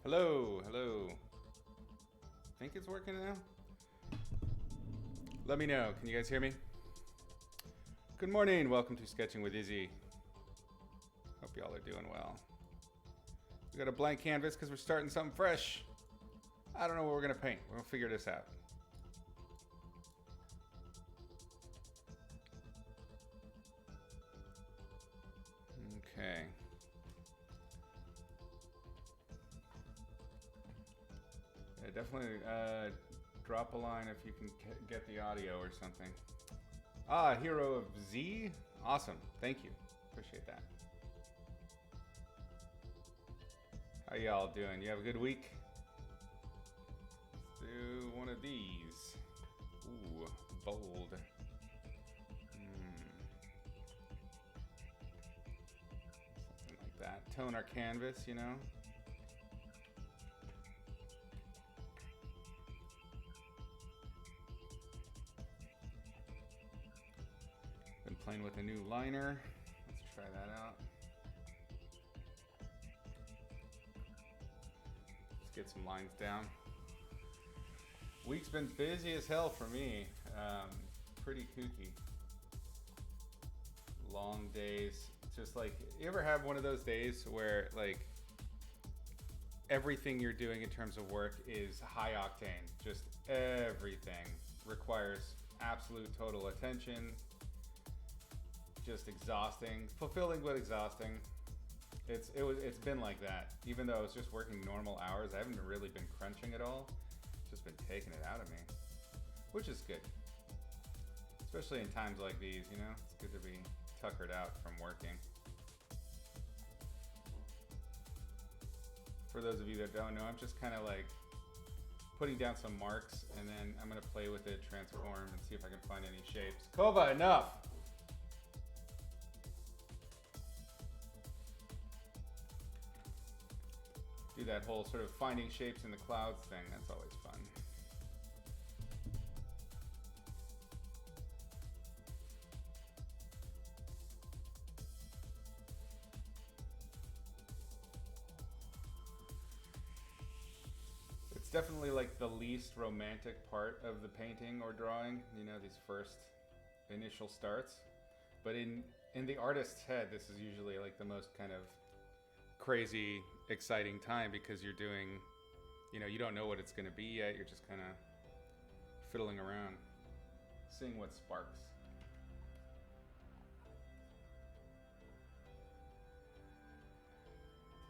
Hello, hello. Think it's working now? Let me know. Can you guys hear me? Good morning. Welcome to Sketching with Izzy. Hope y'all are doing well. We got a blank canvas because we're starting something fresh. I don't know what we're gonna paint. We'll figure this out. Okay. Yeah, definitely drop a line if you can get the audio or something. Ah, Hero of Z? Awesome. Thank you. Appreciate that. How y'all doing? You have a good week? Let's do one of these. Ooh, bold. Something like that. Tone our canvas, you know? Been playing with a new liner. Let's try that out. Let's get some lines down. Week's been busy as hell for me. Pretty kooky. Long days. Just like, you ever have one of those days where like everything you're doing in terms of work is high octane? Just everything requires absolute total attention. Just exhausting, fulfilling but exhausting. It's been like that. Even though I was just working normal hours, I haven't really been crunching at all. It's just been taking it out of me, which is good. Especially in times like these, you know? It's good to be tuckered out from working. For those of you that don't know, I'm just kind of like putting down some marks, and then I'm gonna play with it, transform, and see if I can find any shapes. Kova, enough! Do that whole sort of finding shapes in the clouds thing. That's always fun. It's definitely like the least romantic part of the painting or drawing, you know, these first initial starts. But in the artist's head, this is usually like the most kind of crazy exciting time, because you're doing, you know, you don't know what it's going to be yet. You're just kind of fiddling around, seeing what sparks.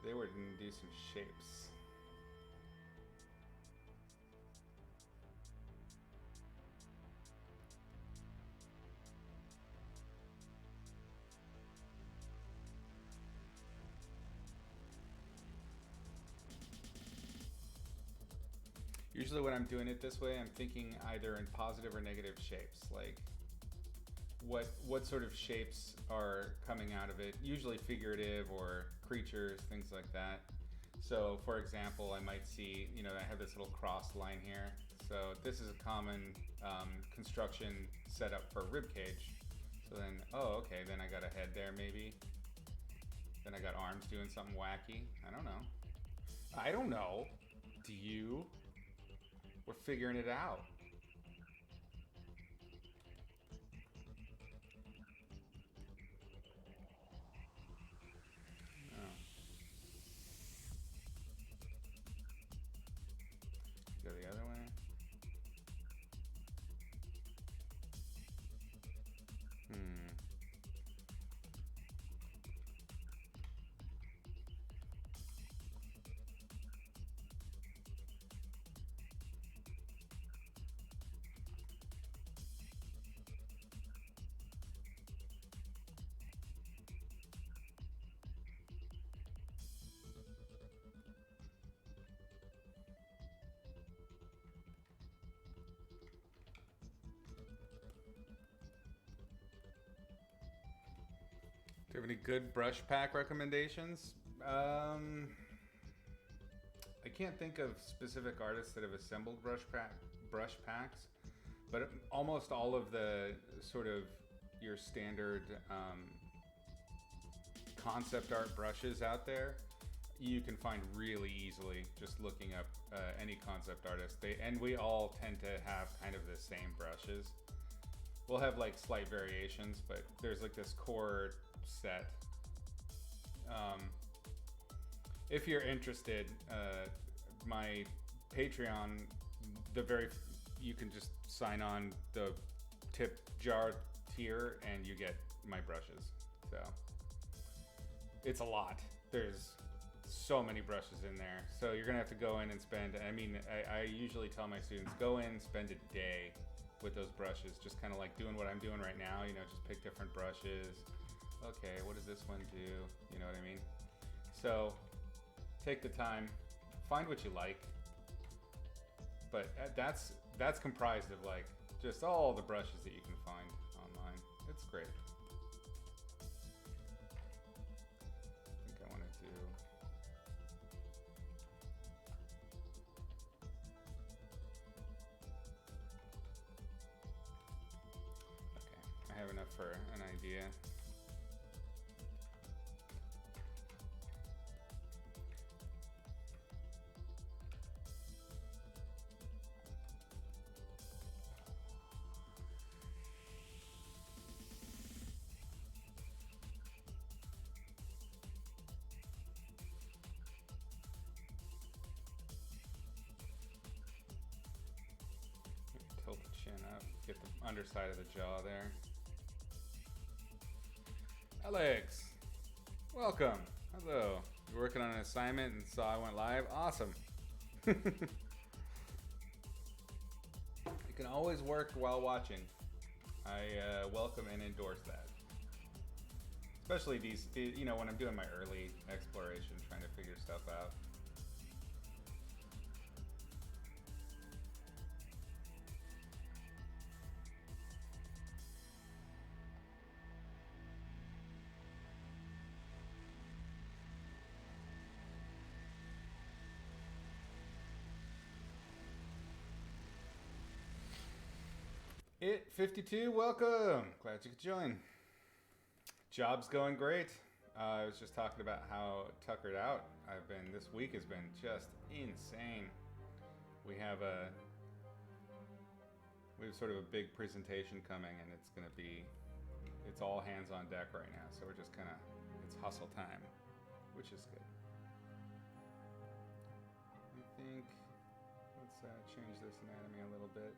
Today we're going to do some shapes. Usually when I'm doing it this way, I'm thinking either in positive or negative shapes. Like what sort of shapes are coming out of it, usually figurative or creatures, things like that. So for example, I might see, you know, I have this little cross line here. So this is a common construction setup for rib cage. So then, oh, okay, then I got a head there maybe. Then I got arms doing something wacky. I don't know. I don't know. Do you? We're figuring it out. Oh. Go the other way. Do you have any good brush pack recommendations? I can't think of specific artists that have assembled brush packs, but almost all of the sort of your standard concept art brushes out there you can find really easily just looking up any concept artist. And we all tend to have kind of the same brushes. We'll have like slight variations, but there's like this core set. If you're interested, my Patreon, you can just sign on the tip jar tier and you get my brushes. So it's a lot. There's so many brushes in there. So you're gonna have to go in and spend, I mean, I usually tell my students, go in, spend a day with those brushes, just kind of like doing what I'm doing right now, you know, just pick different brushes. Okay, what does this one do? You know what I mean? So take the time, find what you like, but that's comprised of like just all the brushes that you can find online. It's great. I think I want to do, okay, I have enough for an idea. Tilt the chin up, get the underside of the jaw there. Alex, welcome. Hello. You're working on an assignment and saw I went live? Awesome. You can always work while watching. I welcome and endorse that. Especially these, you know, when I'm doing my early exploration, trying to figure stuff out. It52, welcome. Glad you could join. Job's going great. I was just talking about how tuckered out I've been. This week has been just insane. We have sort of a big presentation coming, and it's all hands on deck right now. So we're just it's hustle time, which is good. I think, let's change this anatomy a little bit.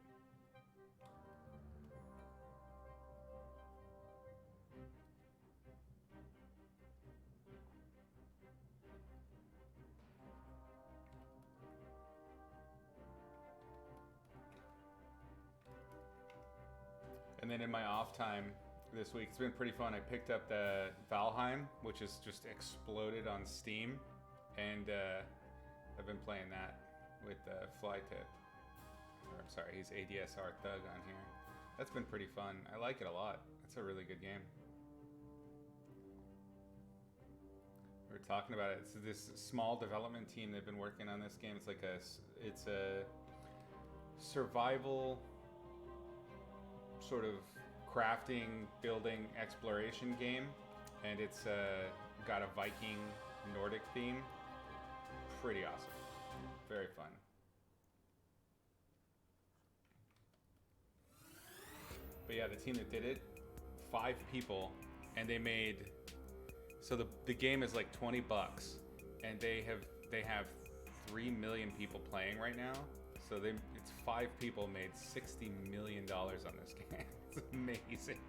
And then in my off time this week, it's been pretty fun. I picked up the Valheim, which has just exploded on Steam, and I've been playing that with Flytip. Or, I'm sorry, he's ADSR Thug on here. That's been pretty fun. I like it a lot. It's a really good game. We were talking about it. It's this small development team. They've been working on this game. It's a survival sort of crafting, building, exploration game, and it's got a Viking Nordic theme. Pretty awesome. Very fun. But yeah, the team that did it, 5 people, and they made, so the game is like $20, and they have 3 million people playing right now. So it's 5 people made $60 million on this game. It's amazing.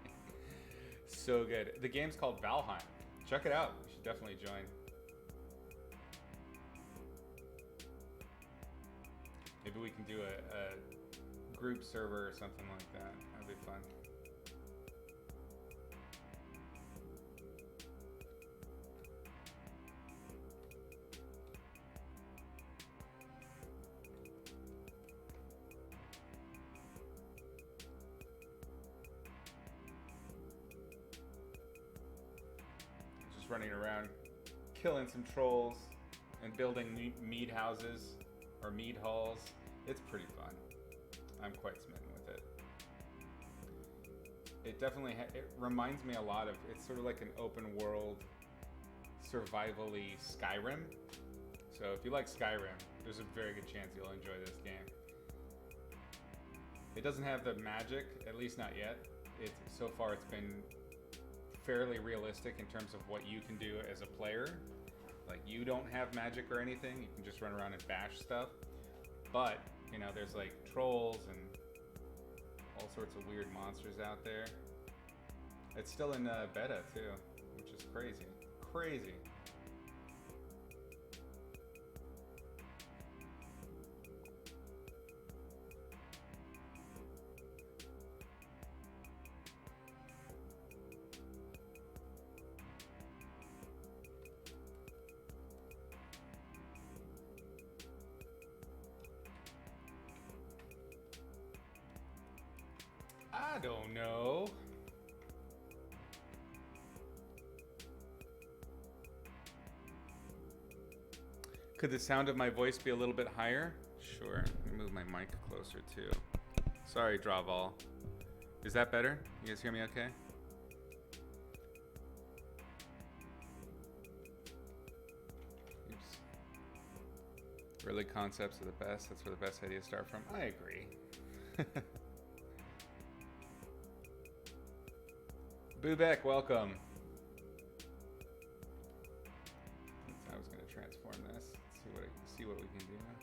So good. The game's called Valheim. Check it out. You should definitely join. Maybe we can do a group server or something like that. That'd be fun. Running around, killing some trolls, and building mead houses or mead halls. It's pretty fun. I'm quite smitten with it. It definitely it reminds me a lot of, it's sort of like an open world survival-y Skyrim, So if you like Skyrim, there's a very good chance you'll enjoy this game. It doesn't have the magic, at least not yet. So far it's been fairly realistic in terms of what you can do as a player. Like, you don't have magic or anything, you can just run around and bash stuff. But, you know, there's like trolls and all sorts of weird monsters out there. It's still in beta too, which is crazy. Crazy. I don't know. Could the sound of my voice be a little bit higher? Sure. Let me move my mic closer too. Sorry, Draval. Is that better? You guys hear me okay? Oops. Really, concepts are the best. That's where the best ideas start from. I agree. Bubek, welcome. I was going to transform this. Let's see what we can do now.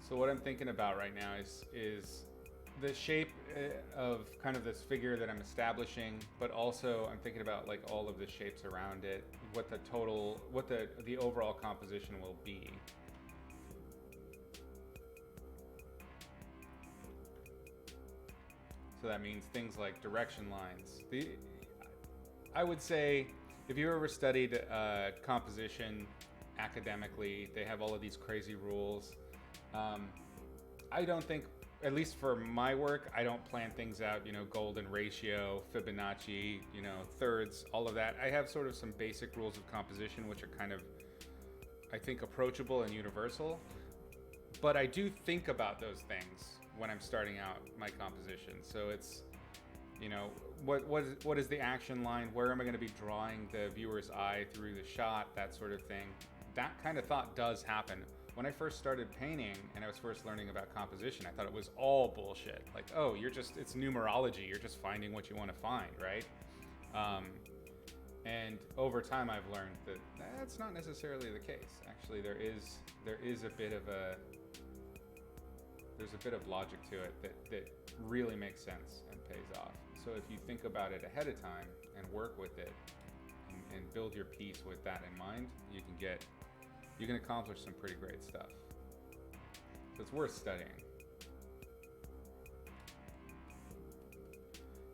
So what I'm thinking about right now is the shape of kind of this figure that I'm establishing, but also I'm thinking about like all of the shapes around it, what the overall composition will be. So that means things like direction lines. I would say if you ever studied composition academically, they have all of these crazy rules. I don't think, at least for my work, I don't plan things out, you know, golden ratio, Fibonacci, you know, thirds, all of that. I have sort of some basic rules of composition, which are kind of, I think, approachable and universal. But I do think about those things when I'm starting out my composition. So it's, you know, what is the action line? Where am I going to be drawing the viewer's eye through the shot? That sort of thing. That kind of thought does happen. When I first started painting and I was first learning about composition, I thought it was all bullshit. Like, oh, it's numerology. You're just finding what you want to find, right? And over time, I've learned that that's not necessarily the case. Actually, there is a bit of there's a bit of logic to it that really makes sense and pays off. So if you think about it ahead of time and work with it and build your piece with that in mind, you can accomplish some pretty great stuff. So it's worth studying.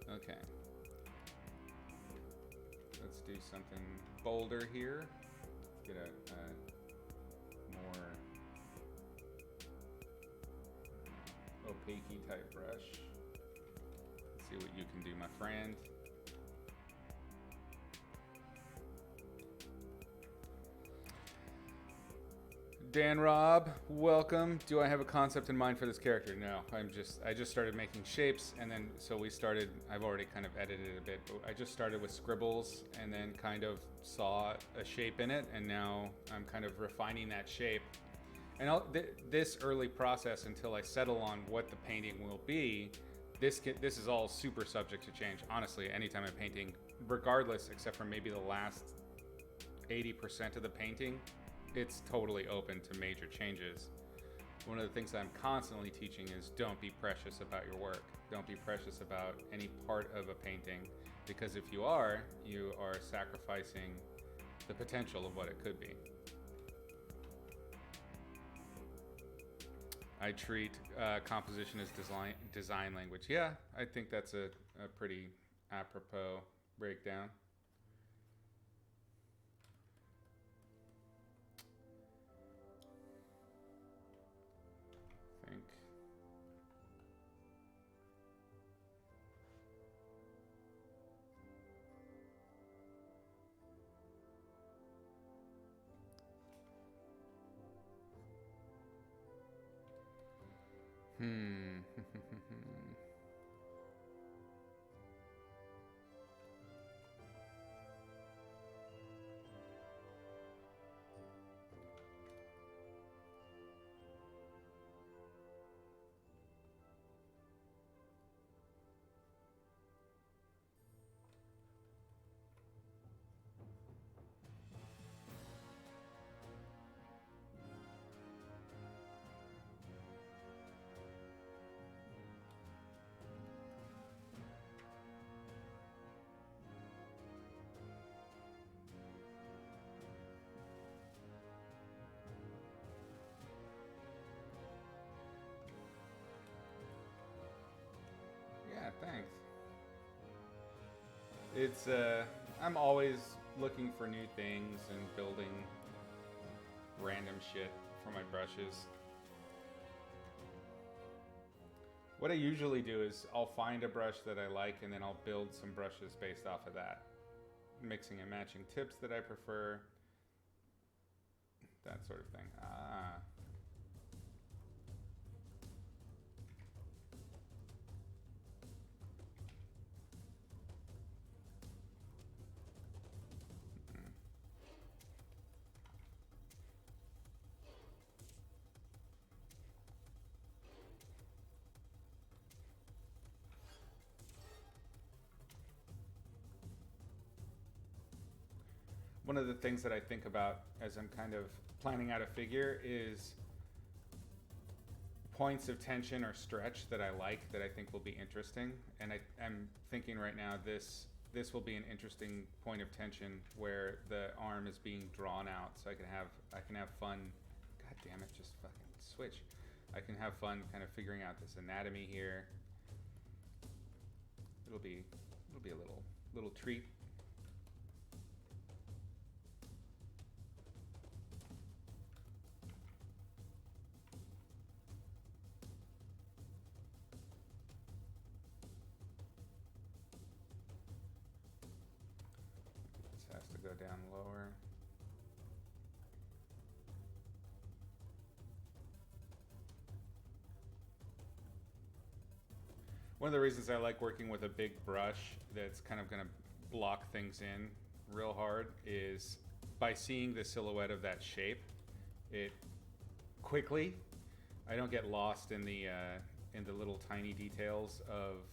Okay. Let's do something bolder here. Let's get a more opaque type brush. Let's see what you can do, my friend. Dan Rob, welcome. Do I have a concept in mind for this character? No, I just started making shapes, and then I've already kind of edited it a bit, but I just started with scribbles and then kind of saw a shape in it, and now I'm kind of refining that shape. And this early process until I settle on what the painting will be, this is all super subject to change. Honestly, anytime I'm painting, regardless, except for maybe the last 80% of the painting, it's totally open to major changes. One of the things that I'm constantly teaching is don't be precious about your work. Don't be precious about any part of a painting, because if you are sacrificing the potential of what it could be. I treat composition as design language. Yeah, I think that's a pretty apropos breakdown. It's I'm always looking for new things and building random shit for my brushes. What I usually do is I'll find a brush that I like and then I'll build some brushes based off of that. Mixing and matching tips that I prefer. That sort of thing. Ah. One of the things that I think about as I'm kind of planning out a figure is points of tension or stretch that I like that I think will be interesting. And I'm thinking right now this will be an interesting point of tension where the arm is being drawn out, so I can have fun. God damn it, just fucking switch. I can have fun kind of figuring out this anatomy here. It'll be a little treat. This has to go down lower. One of the reasons I like working with a big brush that's kind of going to block things in real hard is by seeing the silhouette of that shape, it quickly, I don't get lost in the little tiny details of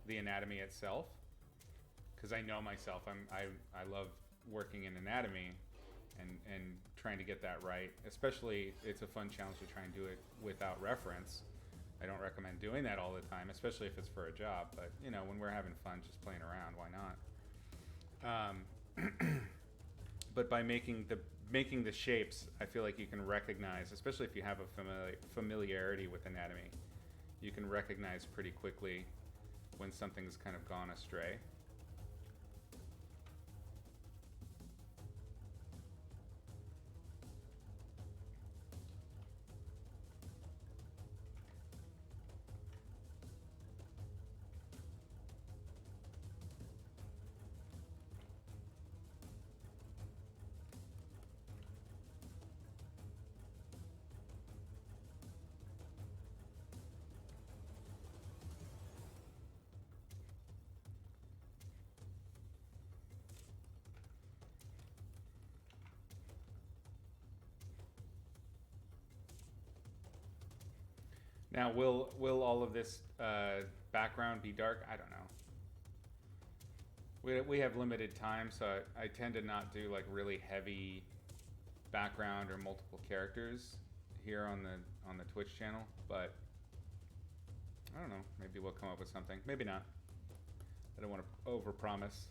the anatomy itself, because I know myself. I love working in anatomy and trying to get that right. Especially, it's a fun challenge to try and do it without reference. I don't recommend doing that all the time, especially if it's for a job. But you know, when we're having fun, just playing around, why not? But by making the shapes, I feel like you can recognize, especially if you have a familiarity with anatomy, you can recognize pretty quickly when something's kind of gone astray. Now, will all of this background be dark? I don't know. We have limited time, so I tend to not do like really heavy background or multiple characters here on the Twitch channel. But I don't know. Maybe we'll come up with something. Maybe not. I don't want to overpromise.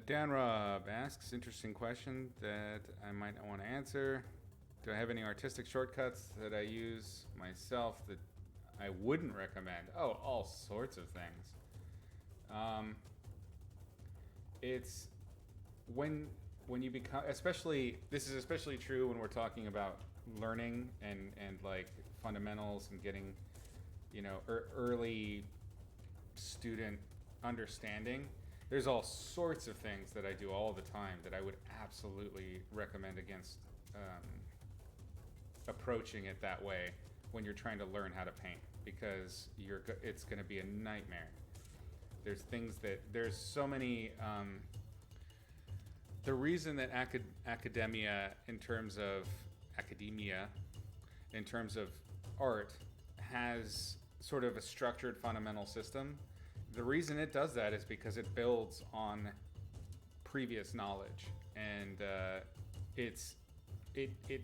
Dan Rob asks, interesting question that I might not want to answer. Do I have any artistic shortcuts that I use myself that I wouldn't recommend? Oh, all sorts of things. It's when you become, especially, this is especially true when we're talking about learning and like fundamentals and getting, early student understanding. There's all sorts of things that I do all the time that I would absolutely recommend against approaching it that way when you're trying to learn how to paint, because it's going to be a nightmare. There's so many. The reason that academia, in terms of art, has sort of a structured fundamental system. The reason it does that is because it builds on previous knowledge, and it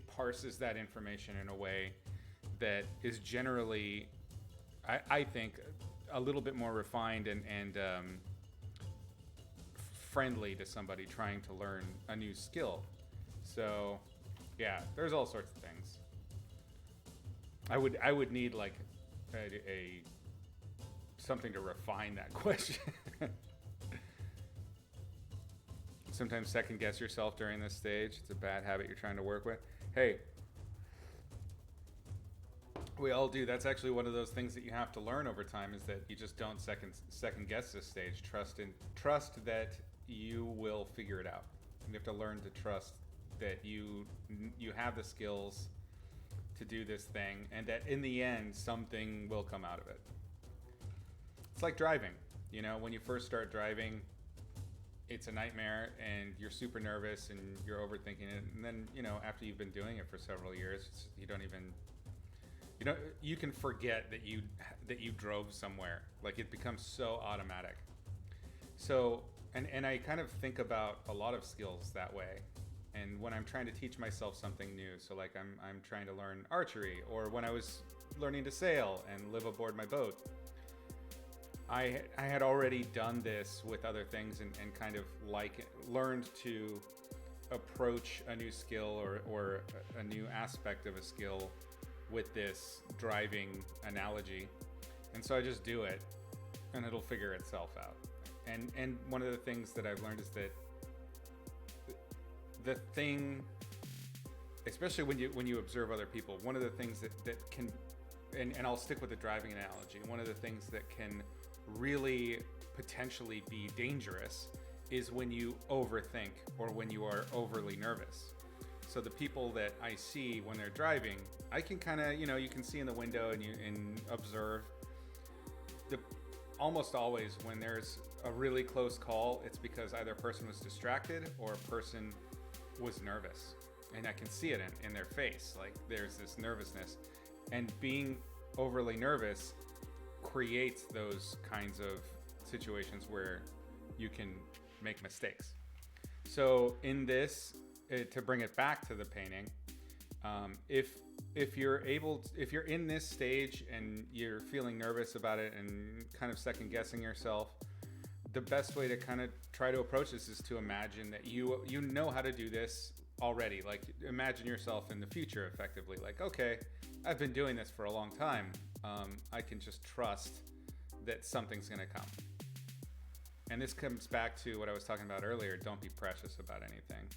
parses that information in a way that is generally, I think, a little bit more refined and friendly to somebody trying to learn a new skill. So, yeah, there's all sorts of things. I would need like a something to refine that question. Sometimes second guess yourself during this stage. It's a bad habit you're trying to work with. Hey, we all do. That's actually one of those things that you have to learn over time, is that you just don't second guess this stage. Trust that you will figure it out. You have to learn to trust that you have the skills to do this thing, and that in the end something will come out of it. It's like driving. When you first start driving, it's a nightmare and you're super nervous and you're overthinking it, and then after you've been doing it for several years, you can forget that you drove somewhere. Like, it becomes so automatic. So and I kind of think about a lot of skills that way. And when I'm trying to teach myself something new, so like I'm trying to learn archery, or when I was learning to sail and live aboard my boat, I had already done this with other things and kind of learned to approach a new skill or a new aspect of a skill with this driving analogy. And so I just do it and it'll figure itself out. And one of the things that I've learned is that the thing, especially when you observe other people, one of the things that can, and I'll stick with the driving analogy, one of the things that can really potentially be dangerous is when you overthink or when you are overly nervous. So the people that I see when they're driving, I can kind of, you can see in the window and observe. Almost always when there's a really close call, it's because either a person was distracted or a person was nervous. And I can see it in their face. Like, there's this nervousness. And being overly nervous creates those kinds of situations where you can make mistakes. So in this, to bring it back to the painting, if you're in this stage and you're feeling nervous about it and kind of second guessing yourself, the best way to kind of try to approach this is to imagine that you know how to do this already. Like, imagine yourself in the future, effectively. Like, okay, I've been doing this for a long time. I can just trust that something's going to come. And this comes back to what I was talking about earlier. Don't be precious about anything.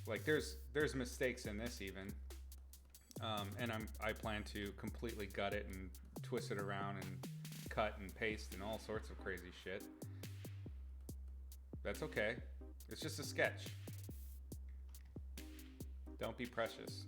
Like, there's mistakes in this even, and I plan to completely gut it and twist it around and cut and paste and all sorts of crazy shit. That's okay. It's just a sketch. Don't be precious.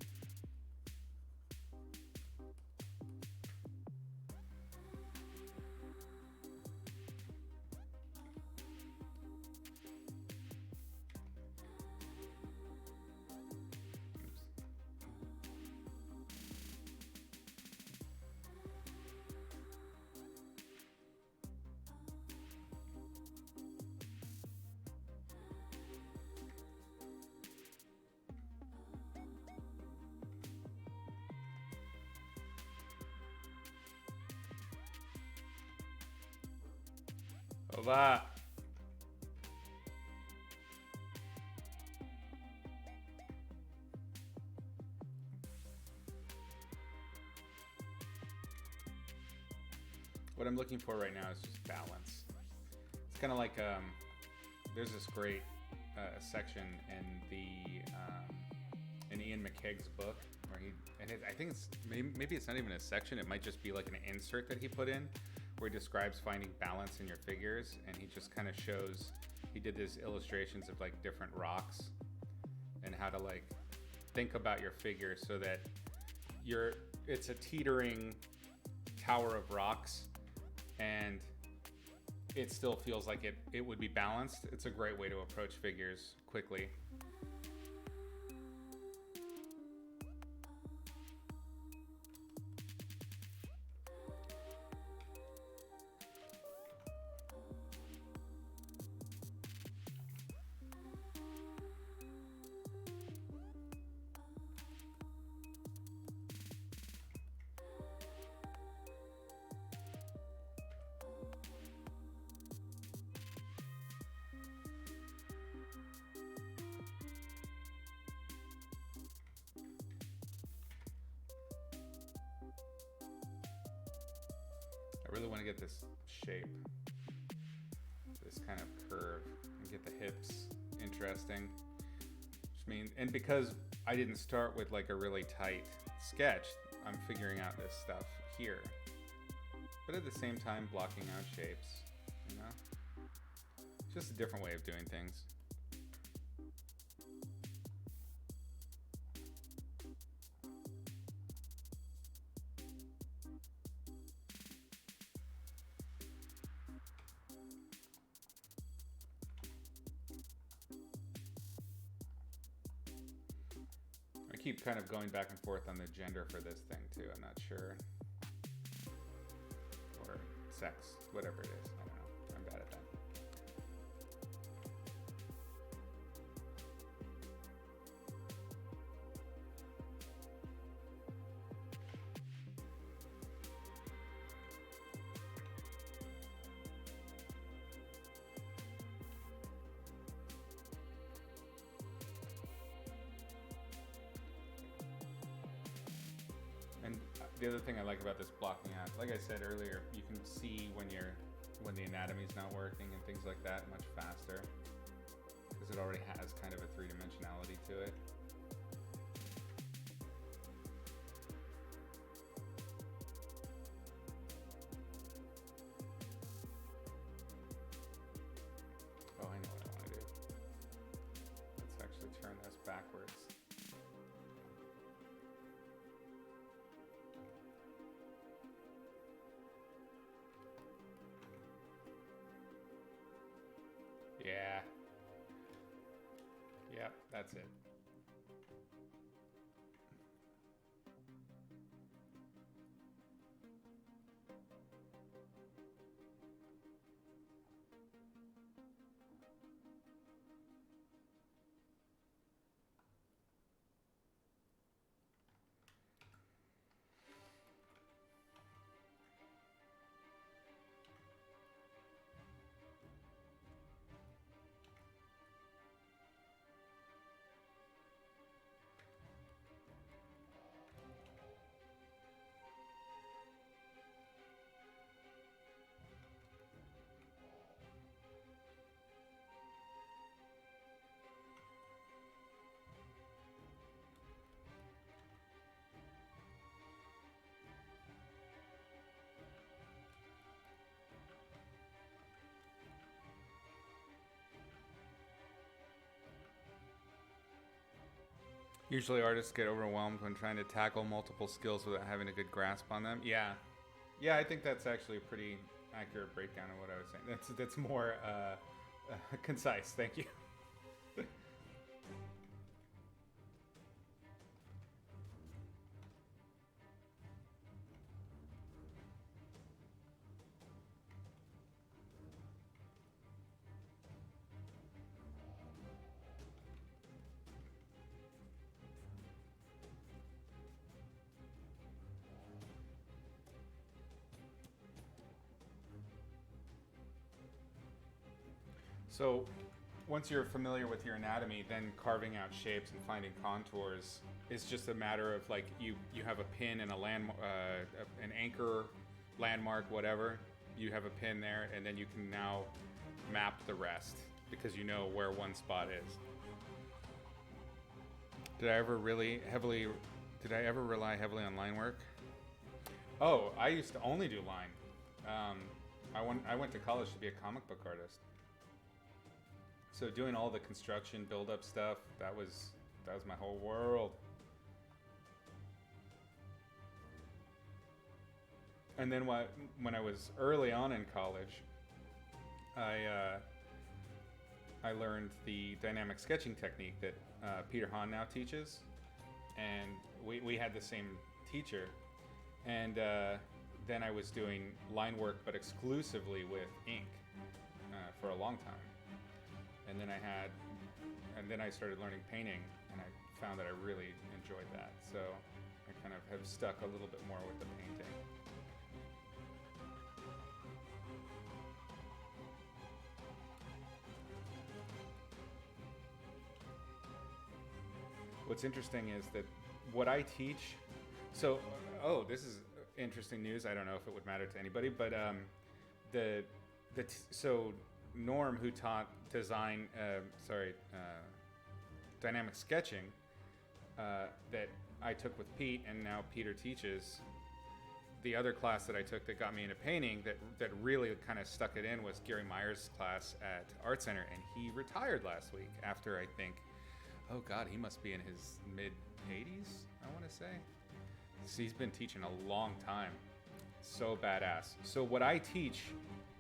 Hola. what I'm looking for right now is just balance. It's kind of like there's this great section in in Ian McKegg's book where I think it's maybe it's not even a section. It might just be like an insert that he put in where he describes finding balance in your figures, and he just kind of shows. He did these illustrations of like different rocks and how to like think about your figure so that it's a teetering tower of rocks and it still feels like it would be balanced. It's a great way to approach figures quickly. I really want to get this shape, this kind of curve, and get the hips interesting. And because I didn't start with like a really tight sketch, I'm figuring out this stuff here. But at the same time, blocking out shapes, you know? It's just a different way of doing things. I keep kind of going back and forth on the gender for this thing too. I'm not sure. Or sex, whatever it is. I don't know. I'm bad at that. And the other thing I like about this blocking out, like I said earlier, you can see when the anatomy's not working and things like that much faster because it already has kind of a three-dimensionality to it. Oh, I know what I want to do. Let's actually turn this backwards. Yeah. Yep, that's it. Usually artists get overwhelmed when trying to tackle multiple skills without having a good grasp on them. Yeah. Yeah, I think that's actually a pretty accurate breakdown of what I was saying. That's more concise. Thank you. So once you're familiar with your anatomy, then carving out shapes and finding contours is just a matter of like you have a pin and a an anchor, landmark, whatever, you have a pin there, and then you can now map the rest because you know where one spot is. Did I ever rely heavily on line work? Oh, I used to only do line. I went to college to be a comic book artist. So doing all the construction build-up stuff, that was my whole world. And then when I was early on in college, I learned the dynamic sketching technique that Peter Hahn now teaches, and we had the same teacher. And then I was doing line work, but exclusively with ink for a long time. And then I started learning painting, and I found that I really enjoyed that. So I kind of have stuck a little bit more with the painting. What's interesting is that what I teach, this is interesting news. I don't know if it would matter to anybody, but so Norm, who taught dynamic sketching, that I took with Pete, and now Peter teaches. The other class that I took that got me into painting, that really kind of stuck it in, was Gary Meyer's class at Art Center, and he retired last week after, I think, oh God, he must be in his mid-80s, I want to say. So he's been teaching a long time. So badass. So what I teach,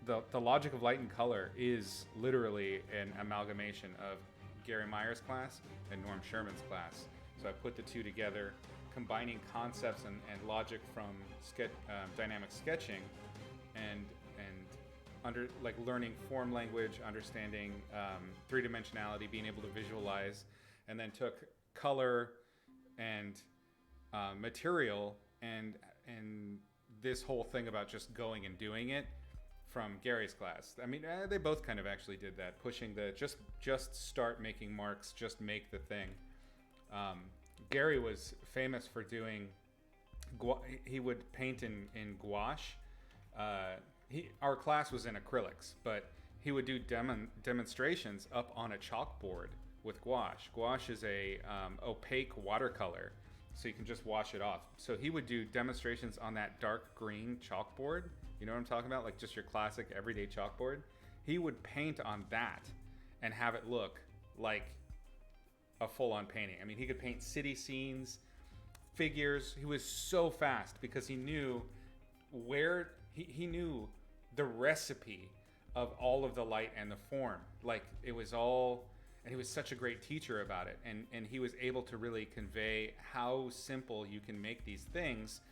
the logic of light and color, is literally an amalgamation of Gary Meyer's class and Norm Sherman's class. So I put the two together, combining concepts and logic from dynamic sketching, and learning form language, understanding three-dimensionality, being able to visualize, and then took color and material and this whole thing about just going and doing it from Gary's class. I mean, they both kind of actually did that, pushing the just start making marks, just make the thing. Gary was famous for doing, he would paint in gouache. Our class was in acrylics, but he would do demonstrations up on a chalkboard with gouache. Gouache is a opaque watercolor, so you can just wash it off. So he would do demonstrations on that dark green chalkboard. You know what I'm talking about? Like just your classic everyday chalkboard. He would paint on that and have it look like a full-on painting. I mean, he could paint city scenes, figures. He was so fast because he knew he knew the recipe of all of the light and the form. Like it was all, and he was such a great teacher about it. And he was able to really convey how simple you can make these things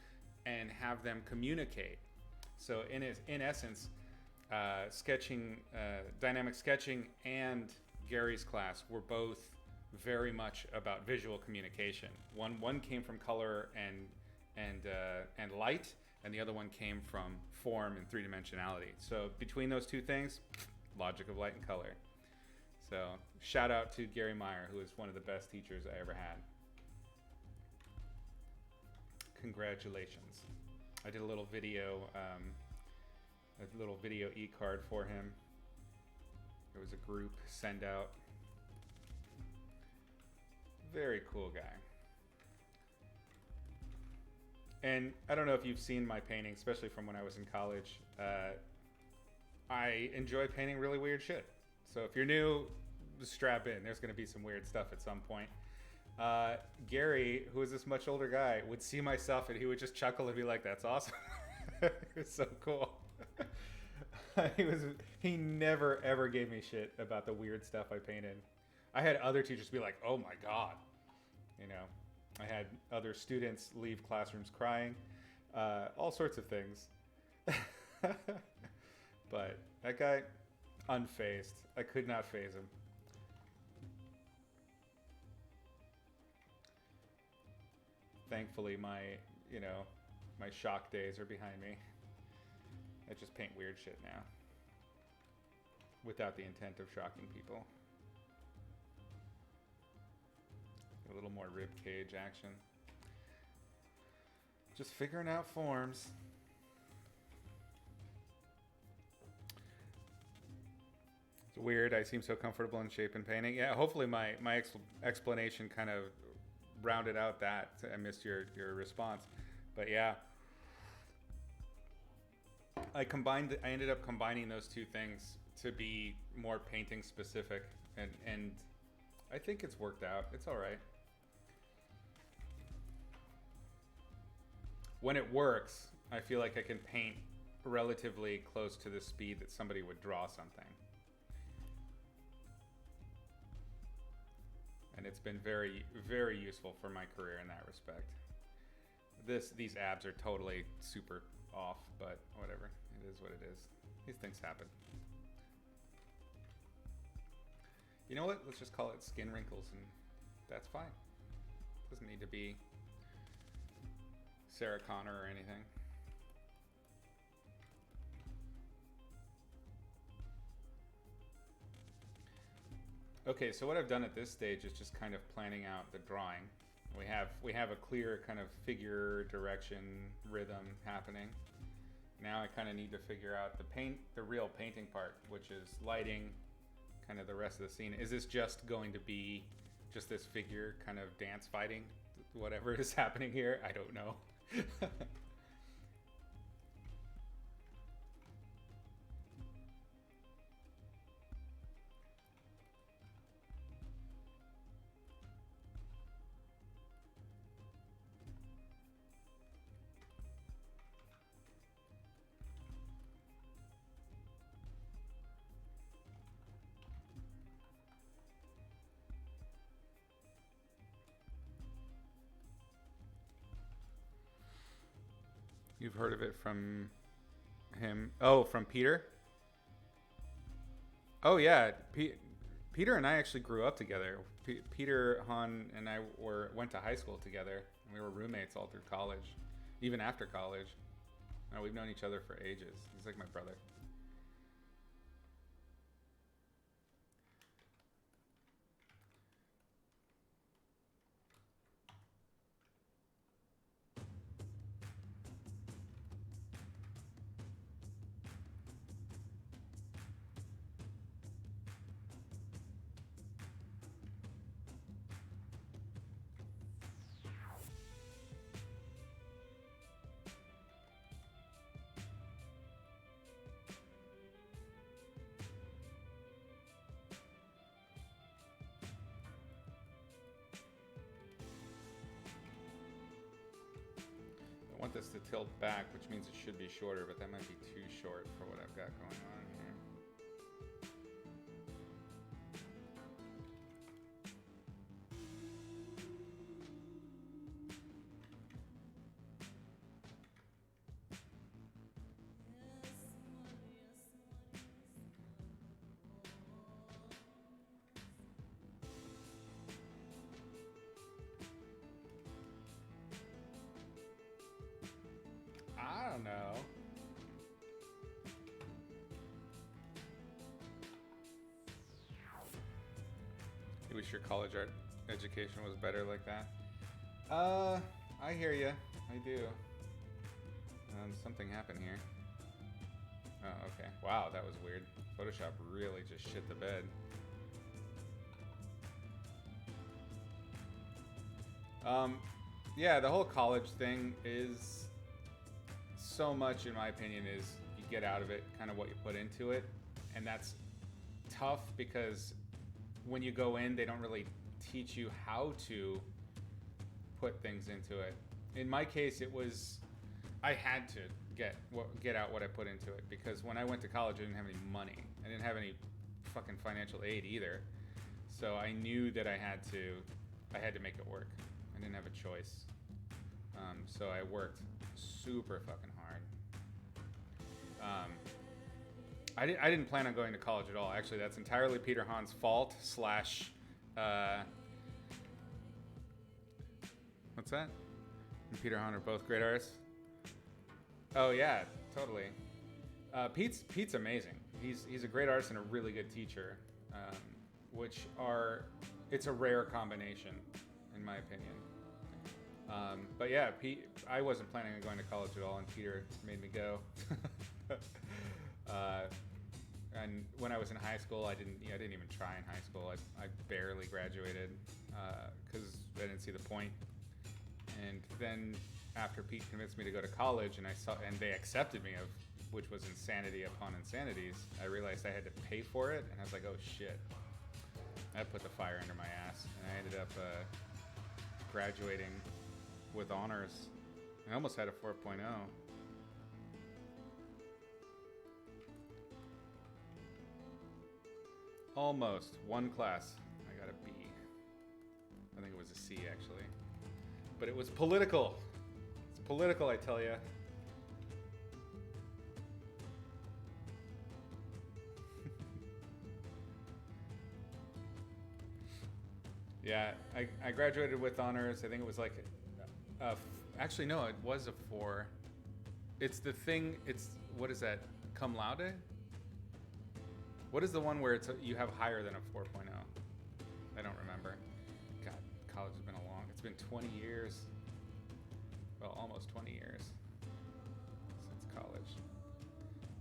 and have them communicate. So in essence, dynamic sketching and Gary's class were both very much about visual communication. One came from color and light, and the other one came from form and three-dimensionality. So between those two things, logic of light and color. So shout out to Gary Meyer, who is one of the best teachers I ever had. Congratulations. I did a little video e-card for him. It was a group send out. Very cool guy. And I don't know if you've seen my painting, especially from when I was in college. I enjoy painting really weird shit. So if you're new, strap in. There's going to be some weird stuff at some point. Gary, who is this much older guy, would see my stuff and he would just chuckle and be like, "That's awesome." It was so cool. He never ever gave me shit about the weird stuff I painted. I had other teachers be like, "Oh my God." You know, I had other students leave classrooms crying, all sorts of things. But that guy, unfazed. I could not faze him. Thankfully, my shock days are behind me. I just paint weird shit now, without the intent of shocking people. A little more rib cage action. Just figuring out forms. Weird. I seem so comfortable in shape and painting. Yeah, hopefully my explanation kind of rounded out that. I missed your response. But yeah, I ended up combining those two things to be more painting specific, and I think it's worked out. It's all right. When it works, I feel like I can paint relatively close to the speed that somebody would draw something. And it's been very, very useful for my career in that respect. These abs are totally super off, but whatever. It is what it is. These things happen. You know what? Let's just call it skin wrinkles, and that's fine. Doesn't need to be Sarah Connor or anything. Okay, so what I've done at this stage is just kind of planning out the drawing. We have a clear kind of figure, direction, rhythm happening. Now I kind of need to figure out the real painting part, which is lighting, kind of the rest of the scene. Is this just going to be just this figure kind of dance fighting, whatever is happening here? I don't know. You've heard of it from him? Oh, from Peter? Oh yeah, Peter and I actually grew up together. Peter, Han, and I went to high school together. And we were roommates all through college, even after college. We've known each other for ages. He's like my brother. I want this to tilt back, which means it should be shorter, but that might be too short for what I've got going on here. I don't know. You wish your college art education was better like that? I hear you. I do. Something happened here. Oh, okay. Wow, that was weird. Photoshop really just shit the bed. Yeah, the whole college thing is so much, in my opinion, is you get out of it kind of what you put into it. And that's tough because when you go in, they don't really teach you how to put things into it. In my case, it was, I had to get out what I put into it, because when I went to college, I didn't have any money. I didn't have any fucking financial aid either. So I knew that I had to make it work. I didn't have a choice. So I worked super fucking hard. I didn't plan on going to college at all. Actually, that's entirely Peter Hahn's fault / what's that? And Peter Hahn are both great artists. Oh yeah, totally. Pete's amazing. He's a great artist and a really good teacher, it's a rare combination, in my opinion. But yeah, I wasn't planning on going to college at all, and Peter made me go. And when I was in high school, I didn't even try in high school. I barely graduated because I didn't see the point. And then after Pete convinced me to go to college, and they accepted me, which was insanity upon insanities, I realized I had to pay for it, and I was like, oh shit. That put the fire under my ass, and I ended up graduating with honors. I almost had a 4.0. Almost. One class. I got a B. I think it was a C, actually. But it was political. It's political, I tell ya. Yeah, I graduated with honors. I think it was like, actually no, it was a 4. It's the thing. What is that? Cum laude? What is the one where you have higher than a 4.0? I don't remember. God, college has been it's been 20 years. Well, almost 20 years since college.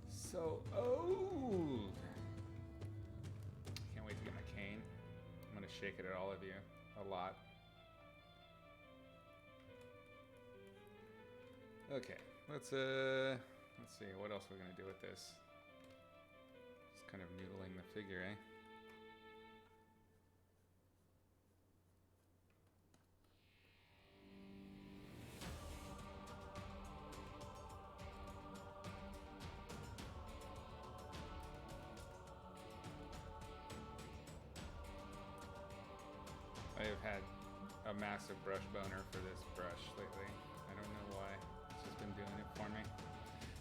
So old. Can't wait to get my cane. I'm gonna shake it at all of you a lot. Okay, let's see, what else we're gonna do with this. Just kind of noodling the figure, eh? I have had a massive brush boner for this brush lately. I don't know why. It's just been doing it for me.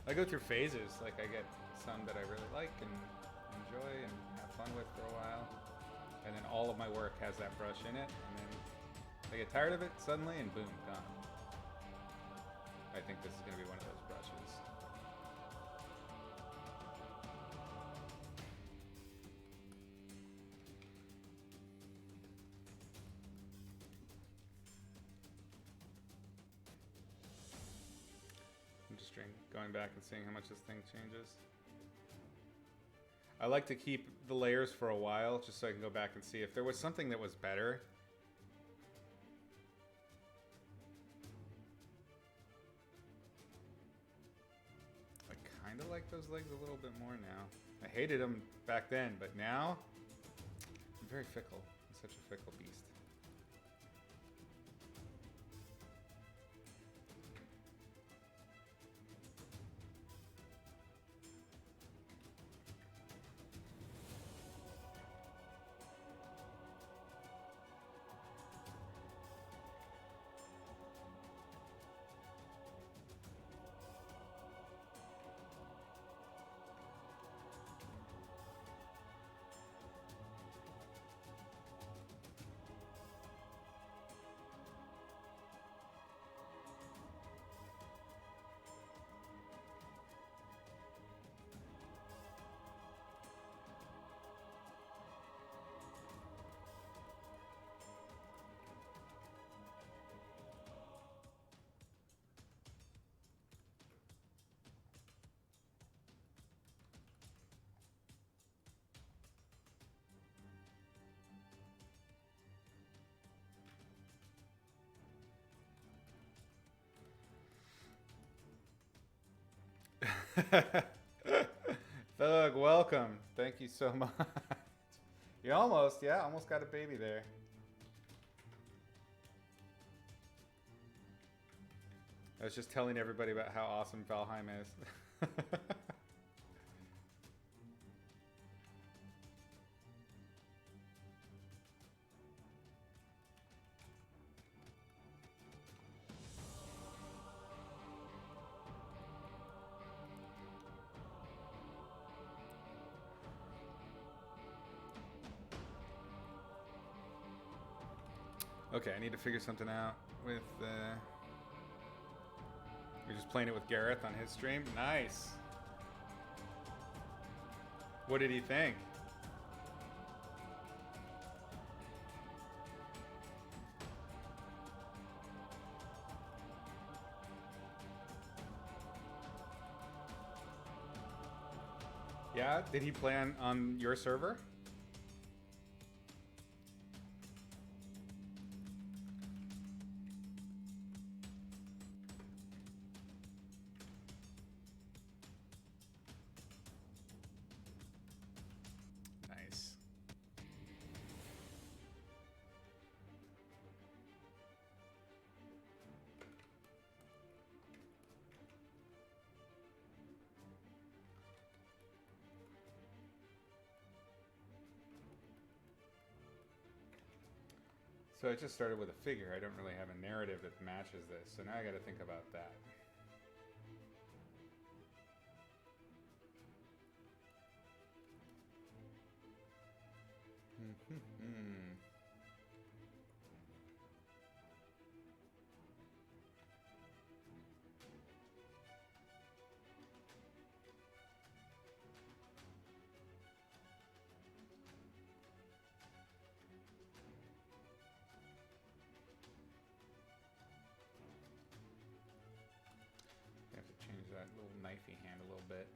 I go through phases. Like I get some that I really like and enjoy and have fun with for a while. And then all of my work has that brush in it. And then I get tired of it suddenly and boom, gone. I think this is going to be one of those brushes. Going back and seeing how much this thing changes. I like to keep the layers for a while just so I can go back and see if there was something that was better. I kind of like those legs a little bit more now. I hated them back then, but now I'm very fickle. I'm such a fickle beast. Thug, welcome. Thank you so much. You almost got a baby there. I was just telling everybody about how awesome Valheim is. Okay, I need to figure something out with, we're just playing it with Gareth on his stream. Nice. What did he think? Yeah? Did he play on your server? Nice. So I just started with a figure. I don't really have a narrative that matches this, so now I got to think about that. I have to change that little knifey hand a little bit.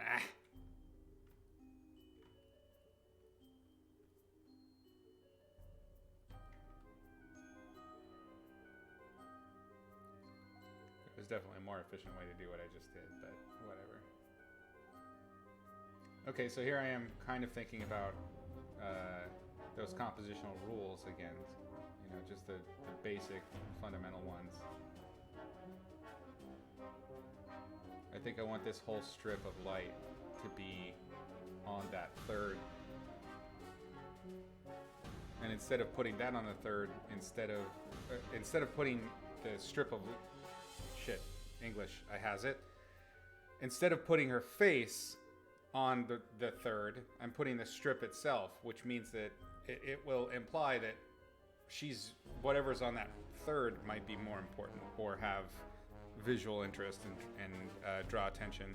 Ah. There's definitely a more efficient way to do what I just did, but whatever. Okay, so here I am kind of thinking about those compositional rules again. You know, just the basic fundamental ones. I think I want this whole strip of light to be on that third. And instead of putting that on the third, instead of putting the strip of English, I has it. Instead of putting her face on the third, I'm putting the strip itself, which means that it will imply that she's whatever's on that third might be more important or have visual interest and draw attention.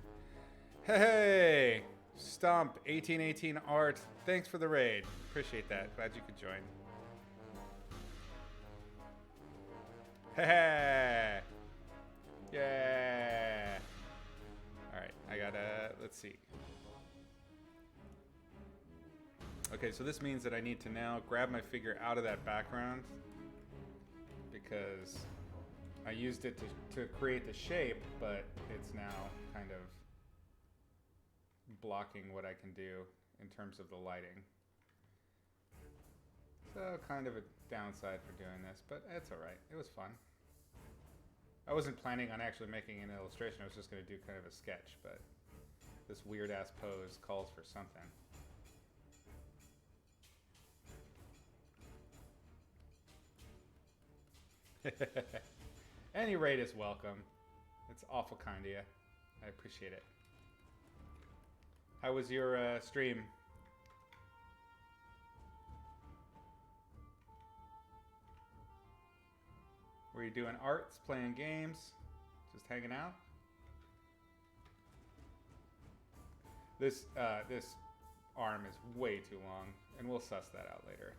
Hey, Stump 1818 Art, thanks for the raid. Appreciate that. Glad you could join. Hey. Yeah. All right, I gotta, let's see. Okay, so this means that I need to now grab my figure out of that background because I used it to create the shape, but it's now kind of blocking what I can do in terms of the lighting. So kind of a downside for doing this, but it's all right. It was fun. I wasn't planning on actually making an illustration. I was just going to do kind of a sketch, but this weird-ass pose calls for something. Any raid is welcome. It's awful kind of you. I appreciate it. How was your stream? Were you doing arts, playing games, just hanging out? This arm is way too long, and we'll suss that out later.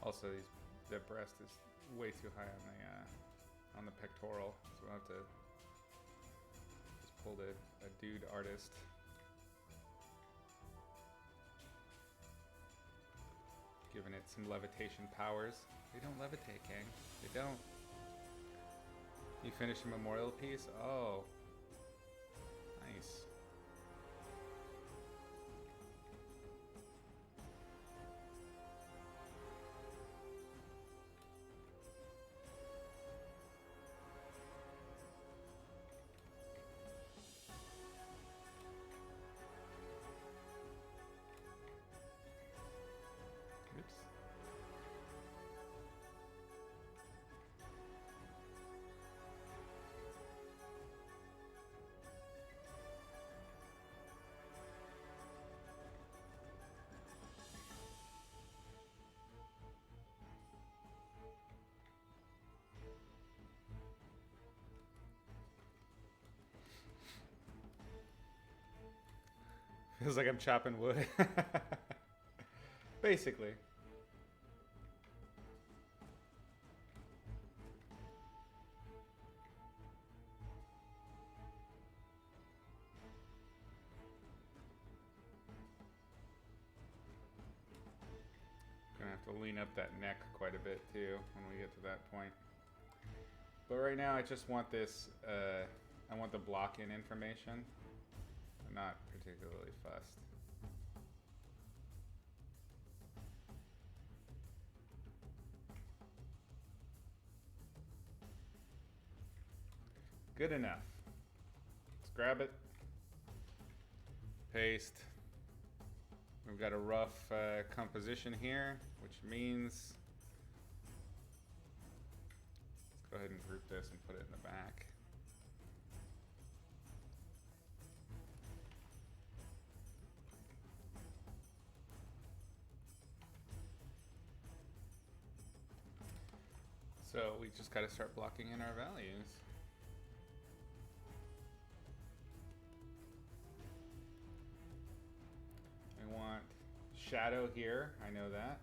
Also, the breast is way too high on the pectoral, so we'll have to just pull a dude artist. Giving it some levitation powers. They don't levitate, gang. They don't. You finished a memorial piece? Oh. Nice. Feels like I'm chopping wood. Basically. Gonna have to lean up that neck quite a bit too when we get to that point. But right now I just want this, I want the block-in information. I'm not particularly fussed. Good enough. Let's grab it. Paste. We've got a rough composition here, which means let's go ahead and group this and put it in the back. So we just got to start blocking in our values. I want shadow here, I know that.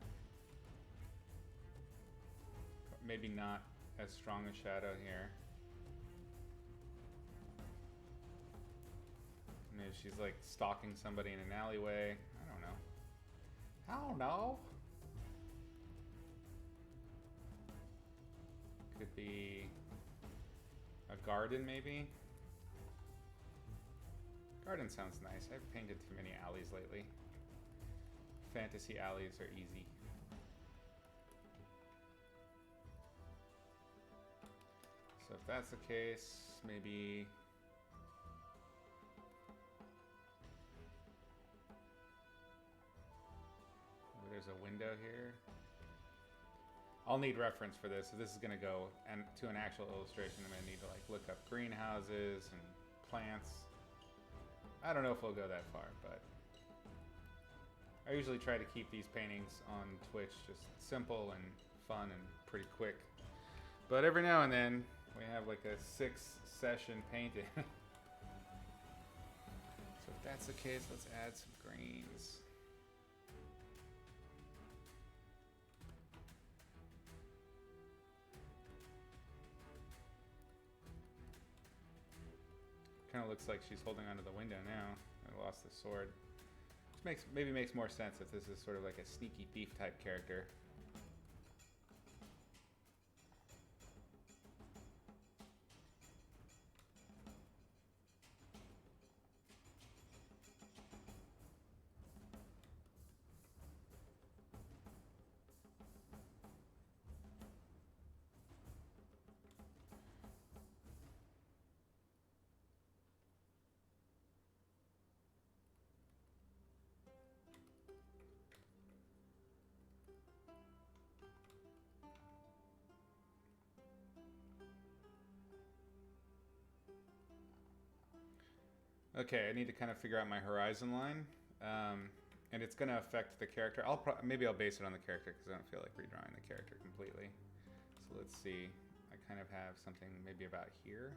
Maybe not as strong a shadow here. Maybe she's like stalking somebody in an alleyway. I don't know. Could be a garden, maybe. Garden sounds nice. I've painted too many alleys lately. Fantasy alleys are easy. So if that's the case, maybe there's a window here. I'll need reference for this. So this is going to go and to an actual illustration. I'm going to need to like look up greenhouses and plants. I don't know if we'll go that far, but I usually try to keep these paintings on Twitch just simple and fun and pretty quick. But every now and then we have like a 6-session painting. So if that's the case, let's add some greens. Kind of looks like she's holding onto the window now. I lost the sword. Which maybe makes more sense if this is sort of like a sneaky thief type character. Okay, I need to kind of figure out my horizon line, and it's going to affect the character. Maybe I'll base it on the character because I don't feel like redrawing the character completely. So let's see. I kind of have something maybe about here.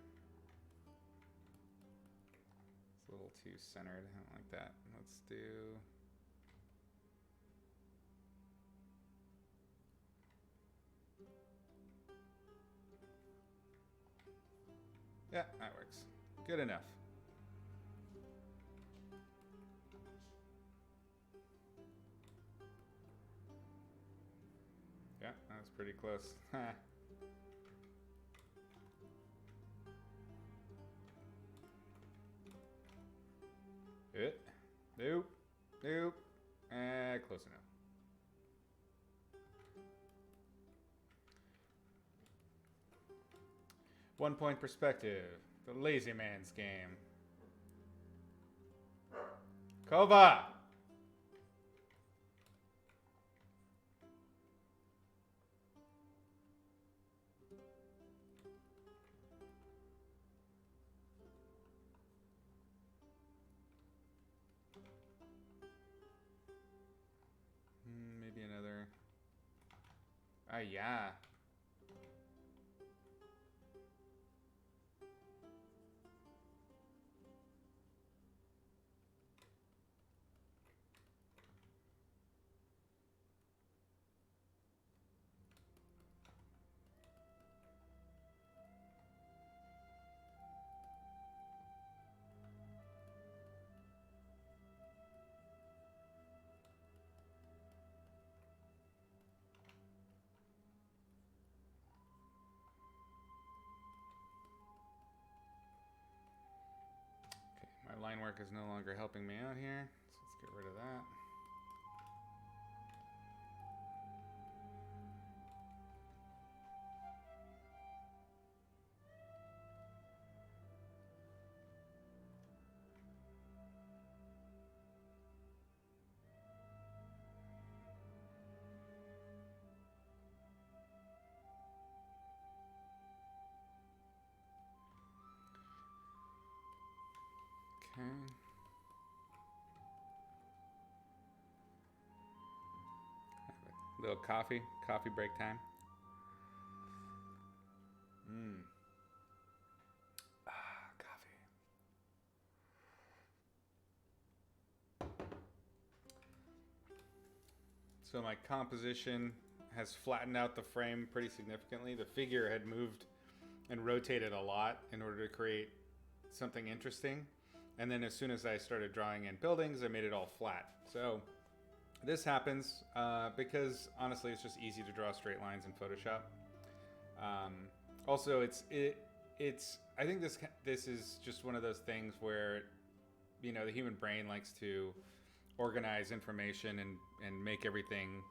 It's a little too centered. I don't like that. Let's do... Yeah, that works. Good enough. Yeah, that was pretty close. Nope. Nope. Close enough. One point perspective. The lazy man's game. Kova! Maybe another... yeah. line work is no longer helping me out here. So let's get rid of that. Okay. Little coffee break time. Coffee. So my composition has flattened out the frame pretty significantly. The figure had moved and rotated a lot in order to create something interesting. And then as soon as I started drawing in buildings, I made it all flat. So this happens because honestly, it's just easy to draw straight lines in Photoshop. Also, it's. I think this is just one of those things where, you know, the human brain likes to organize information and make everything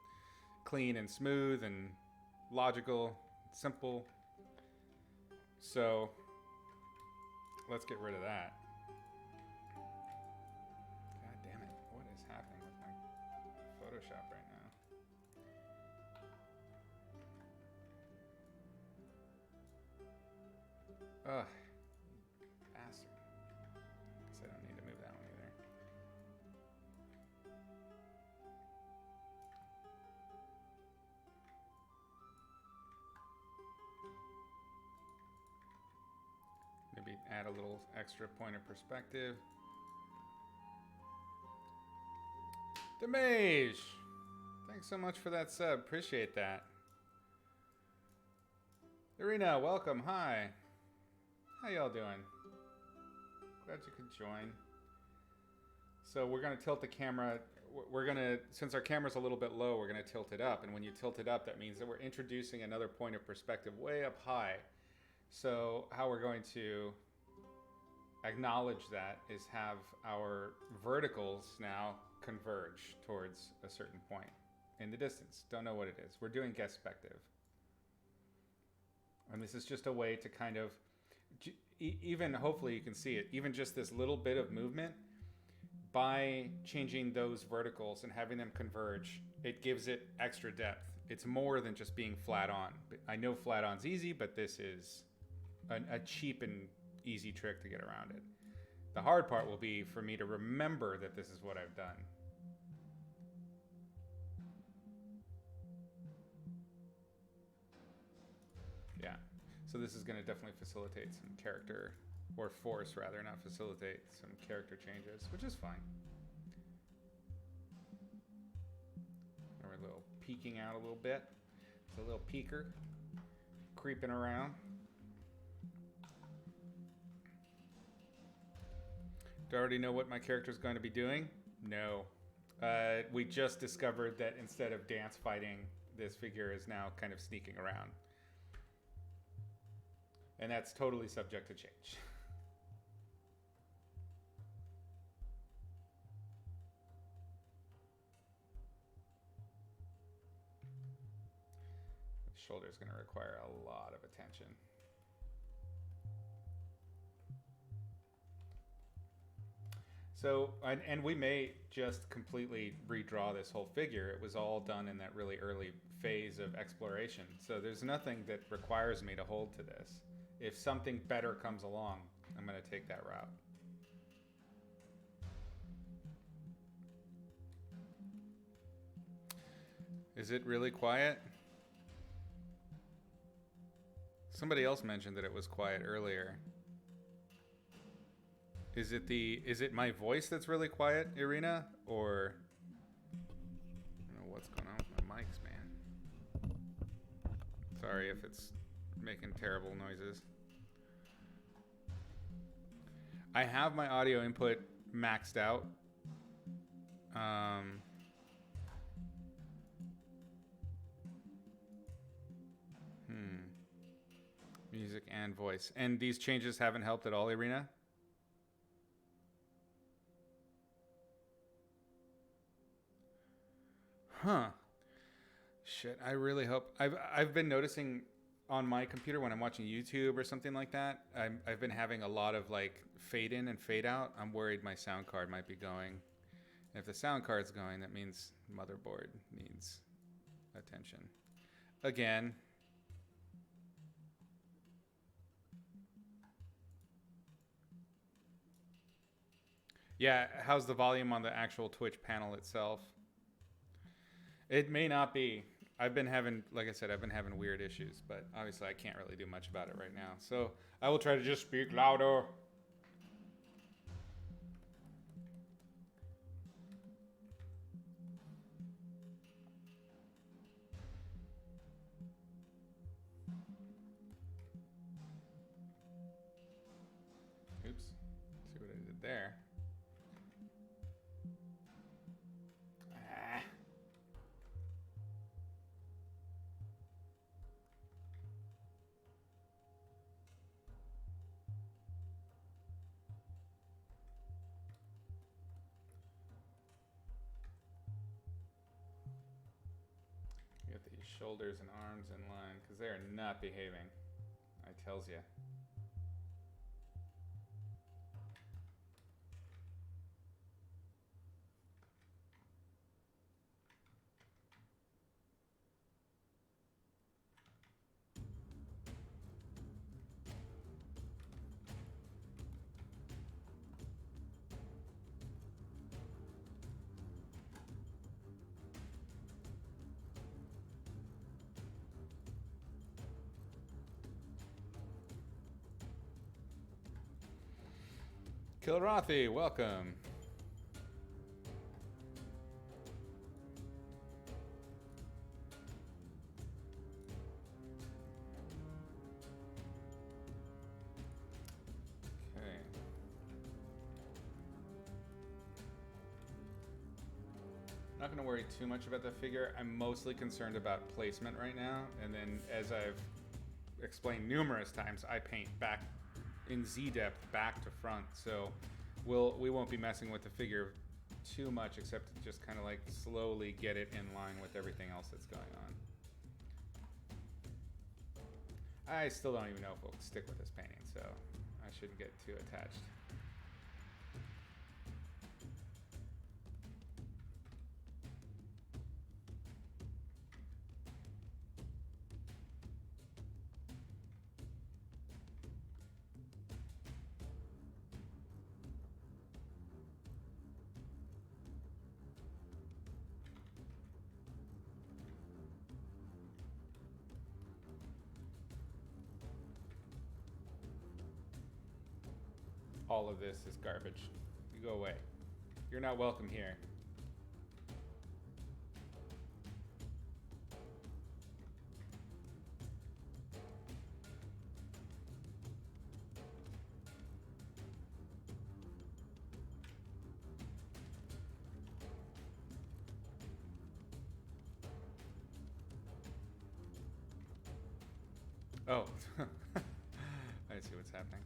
clean and smooth and logical, simple. So let's get rid of that. God damn it. What is happening with my Photoshop right now? Ugh. Bastard. Guess I don't need to move that one either. Maybe add a little extra point of perspective. The Mage! Thanks so much for that sub. Appreciate that. Irina, welcome. Hi. How y'all doing? Glad you could join. So we're going to tilt the camera. We're going to, since our camera's a little bit low, we're going to tilt it up. And when you tilt it up, that means that we're introducing another point of perspective way up high. So how we're going to acknowledge that is have our verticals now converge towards a certain point in the distance. Don't know what it is. We're doing guespective. And this is just a way to kind of, even hopefully you can see it, even just this little bit of movement, by changing those verticals and having them converge, it gives it extra depth. It's more than just being flat on. I know flat on's easy, but this is a cheap and easy trick to get around it. The hard part will be for me to remember that this is what I've done. Yeah, so this is going to definitely facilitate some character, or force rather, not facilitate some character changes, which is fine. We're a little peeking out a little bit. It's a little peeker, creeping around. Do I already know what my character is going to be doing? No. We just discovered that instead of dance fighting, this figure is now kind of sneaking around. And that's totally subject to change. The shoulder is going to require a lot of attention. So, and we may just completely redraw this whole figure. It was all done in that really early phase of exploration. So there's nothing that requires me to hold to this. If something better comes along, I'm going to take that route. Is it really quiet? Somebody else mentioned that it was quiet earlier. Is it my voice that's really quiet, Irina? Or I don't know what's going on with my mics, man. Sorry if it's making terrible noises. I have my audio input maxed out. Music and voice. And these changes haven't helped at all, Irina? Huh. Shit, I really hope. I've been noticing on my computer when I'm watching YouTube or something like that. I've been having a lot of like fade in and fade out. I'm worried my sound card might be going. If the sound card's going, that means motherboard needs attention. Again. Yeah, how's the volume on the actual Twitch panel itself? It may not be. I've been having, like I said, I've been having weird issues, but obviously I can't really do much about it right now. So I will try to just speak louder. Oops. See what I did there. Ah. Get these shoulders and arms in line because they are not behaving. I tells you. Kilrathi, welcome. Okay. Not going to worry too much about the figure. I'm mostly concerned about placement right now. And then, as I've explained numerous times, I paint back in Z depth back to front, so we won't be messing with the figure too much, except to just kind of like slowly get it in line with everything else that's going on. I still don't even know if we'll stick with this painting, so I shouldn't get too attached. All of this is garbage. You go away. You're not welcome here. Oh, I see what's happening.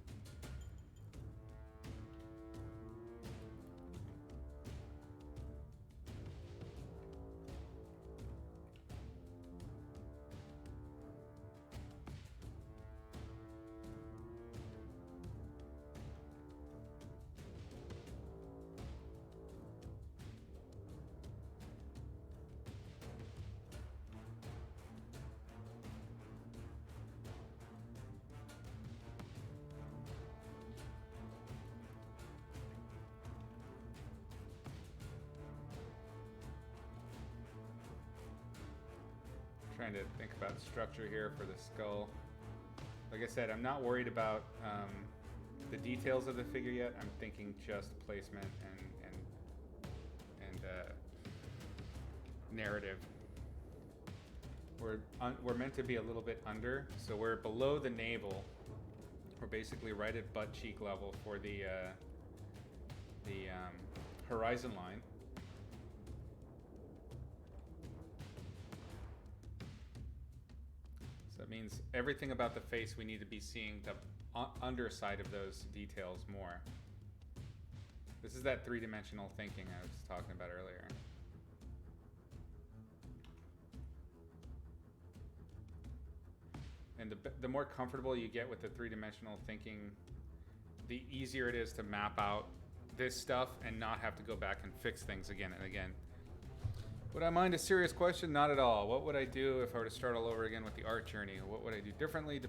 Trying to think about structure here for the skull. Like I said, I'm not worried about the details of the figure yet. I'm thinking just placement and narrative. We're meant to be a little bit under, so we're below the navel. We're basically right at butt cheek level for the horizon line. That means everything about the face, we need to be seeing the underside of those details more. This is that three-dimensional thinking I was talking about earlier. And the more comfortable you get with the three-dimensional thinking, the easier it is to map out this stuff and not have to go back and fix things again and again. Would I mind a serious question? Not at all. What would I do if I were to start all over again with the art journey? What would I do differently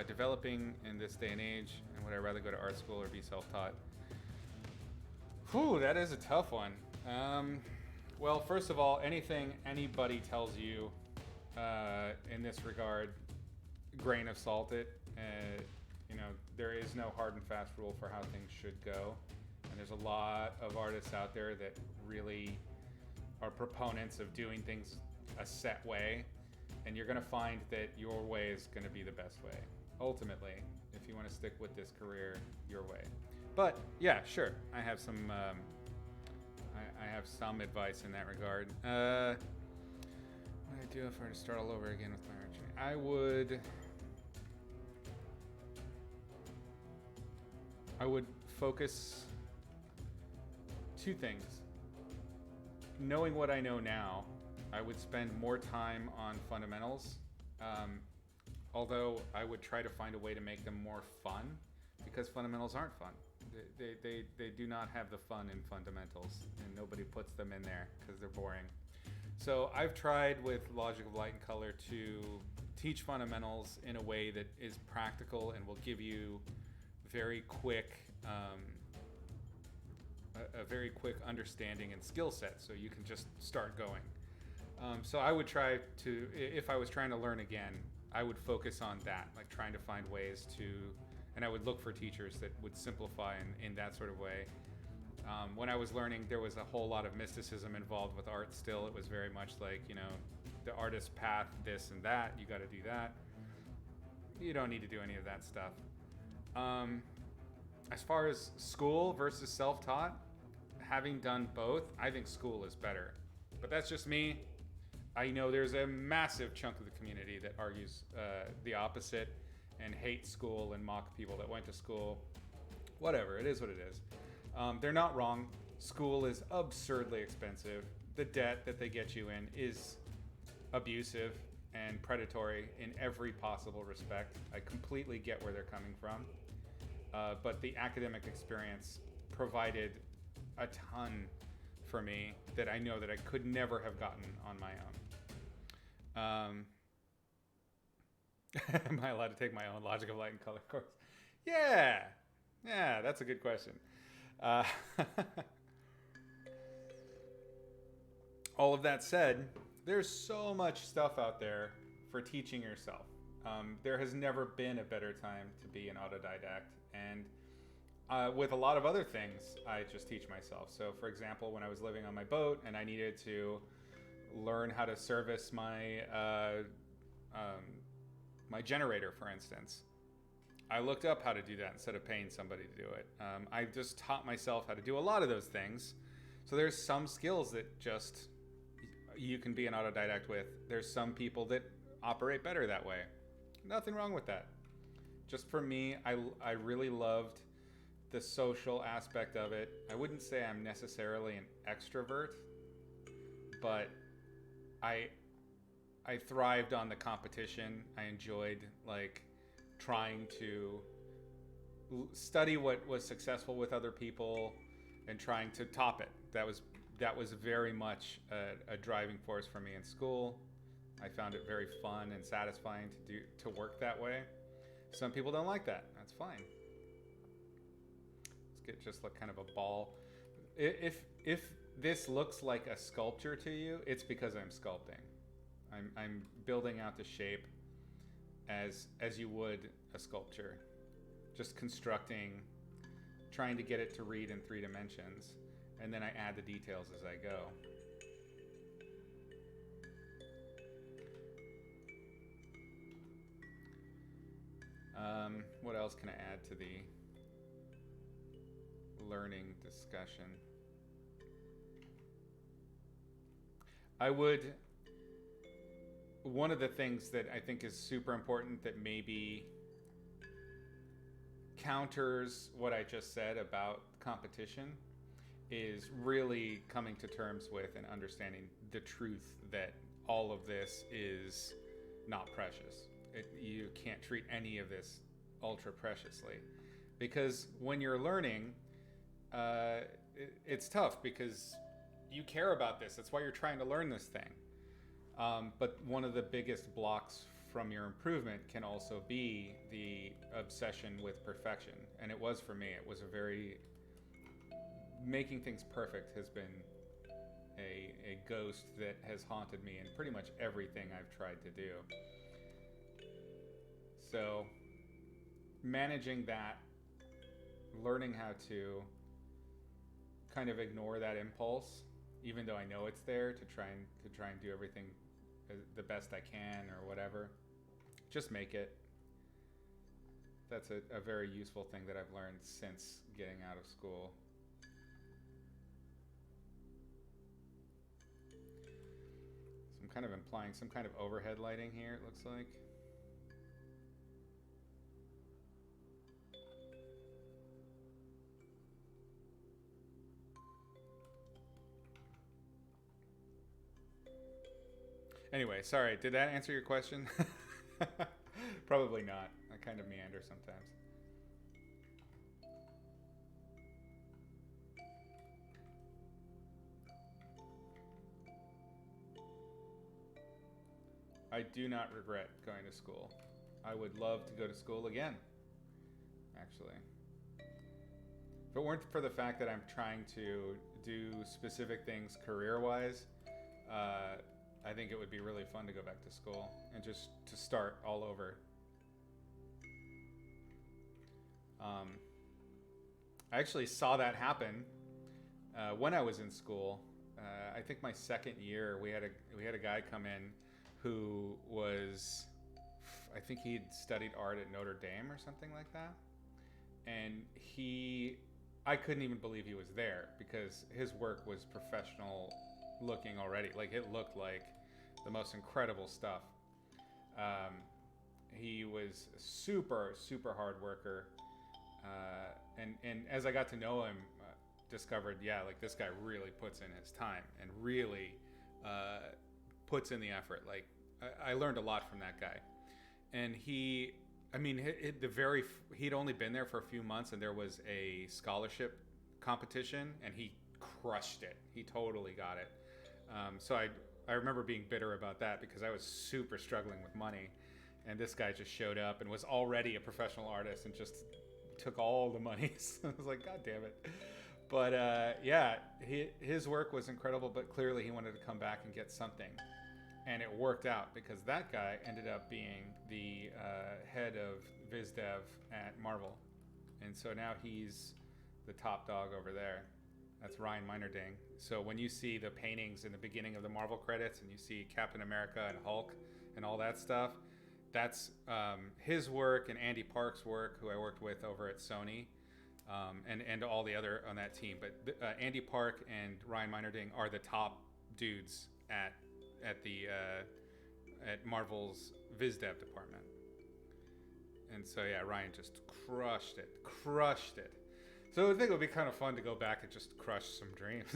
developing in this day and age? And would I rather go to art school or be self-taught? Whew, that is a tough one. Well, first of all, anything anybody tells you in this regard, grain of salt it. There is no hard and fast rule for how things should go. And there's a lot of artists out there that really are proponents of doing things a set way. And you're going to find that your way is going to be the best way. Ultimately, if you want to stick with this career, your way. But yeah, sure. I have some advice in that regard. What would I do if I were to start all over again with my art journey? I would focus two things. Knowing what I know now, I would spend more time on fundamentals. Although I would try to find a way to make them more fun, because fundamentals aren't fun. They do not have the fun in fundamentals, and nobody puts them in there because they're boring. So I've tried with Logic of Light and Color to teach fundamentals in a way that is practical and will give you very quick, a very quick understanding and skill set, so you can just start going. So I would try to, if I was trying to learn again, I would focus on that, like trying to find ways to, and I would look for teachers that would simplify in that sort of way. When I was learning, there was a whole lot of mysticism involved with art still. It was very much like, the artist's path, this and that, you got to do that. You don't need to do any of that stuff. As far as school versus self-taught, having done both, I think school is better. But that's just me. I know there's a massive chunk of the community that argues the opposite and hates school and mock people that went to school. Whatever, it is what it is. They're not wrong. School is absurdly expensive. The debt that they get you in is abusive and predatory in every possible respect. I completely get where they're coming from. But the academic experience provided a ton for me that I know that I could never have gotten on my own. Am I allowed to take my own Logic of Light and Color course? Yeah, that's a good question. All of that said, there's so much stuff out there for teaching yourself. There has never been a better time to be an autodidact. And with a lot of other things, I just teach myself. So for example, when I was living on my boat and I needed to learn how to service my my generator, for instance, I looked up how to do that instead of paying somebody to do it. I just taught myself how to do a lot of those things. So there's some skills that just you can be an autodidact with. There's some people that operate better that way. Nothing wrong with that. Just for me, I really loved the social aspect of it. I wouldn't say I'm necessarily an extrovert, but I thrived on the competition. I enjoyed trying to study what was successful with other people and trying to top it. That was very much a driving force for me in school. I found it very fun and satisfying to work that way. Some people don't like that. That's fine. Let's get just kind of a ball. If this looks like a sculpture to you, it's because I'm sculpting. I'm building out the shape as you would a sculpture. Just constructing, trying to get it to read in 3 dimensions, and then I add the details as I go. What else can I add to the learning discussion? One of the things that I think is super important that maybe counters what I just said about competition is really coming to terms with and understanding the truth that all of this is not precious. you can't treat any of this ultra preciously, because when you're learning, it's tough because you care about this. That's why you're trying to learn this thing. But one of the biggest blocks from your improvement can also be the obsession with perfection. And it was for me. It was a very... Making things perfect has been a ghost that has haunted me in pretty much everything I've tried to do. So managing that, learning how to kind of ignore that impulse, even though I know it's there, to try and do everything the best I can or whatever. Just make it. That's a very useful thing that I've learned since getting out of school. So I'm kind of implying some kind of overhead lighting here, it looks like. Anyway, sorry, did that answer your question? Probably not. I kind of meander sometimes. I do not regret going to school. I would love to go to school again, actually. If it weren't for the fact that I'm trying to do specific things career-wise, I think it would be really fun to go back to school and just to start all over. I actually saw that happen when I was in school. I think my second year, we had a guy come in who was, I think he'd studied art at Notre Dame or something like that, and I couldn't even believe he was there because his work was professional looking already. Like, it looked like the most incredible stuff. He was super hard worker, and as I got to know him, discovered, yeah, like, this guy really puts in his time and really puts in the effort. Like, I learned a lot from that guy. And he'd only been there for a few months, and there was a scholarship competition, and he crushed it. He totally got it. So I remember being bitter about that because I was super struggling with money, and this guy just showed up and was already a professional artist and just took all the monies. I was like, God damn it. But yeah, his work was incredible, but clearly he wanted to come back and get something. And it worked out because that guy ended up being the head of Viz Dev at Marvel. And so now he's the top dog over there. That's Ryan Meinerding. So when you see the paintings in the beginning of the Marvel credits and you see Captain America and Hulk and all that stuff, that's his work and Andy Park's work, who I worked with over at Sony, and all the other on that team. But Andy Park and Ryan Meinerding are the top dudes at Marvel's Viz Dev department. And so yeah, Ryan just crushed it. So I think it would be kind of fun to go back and just crush some dreams.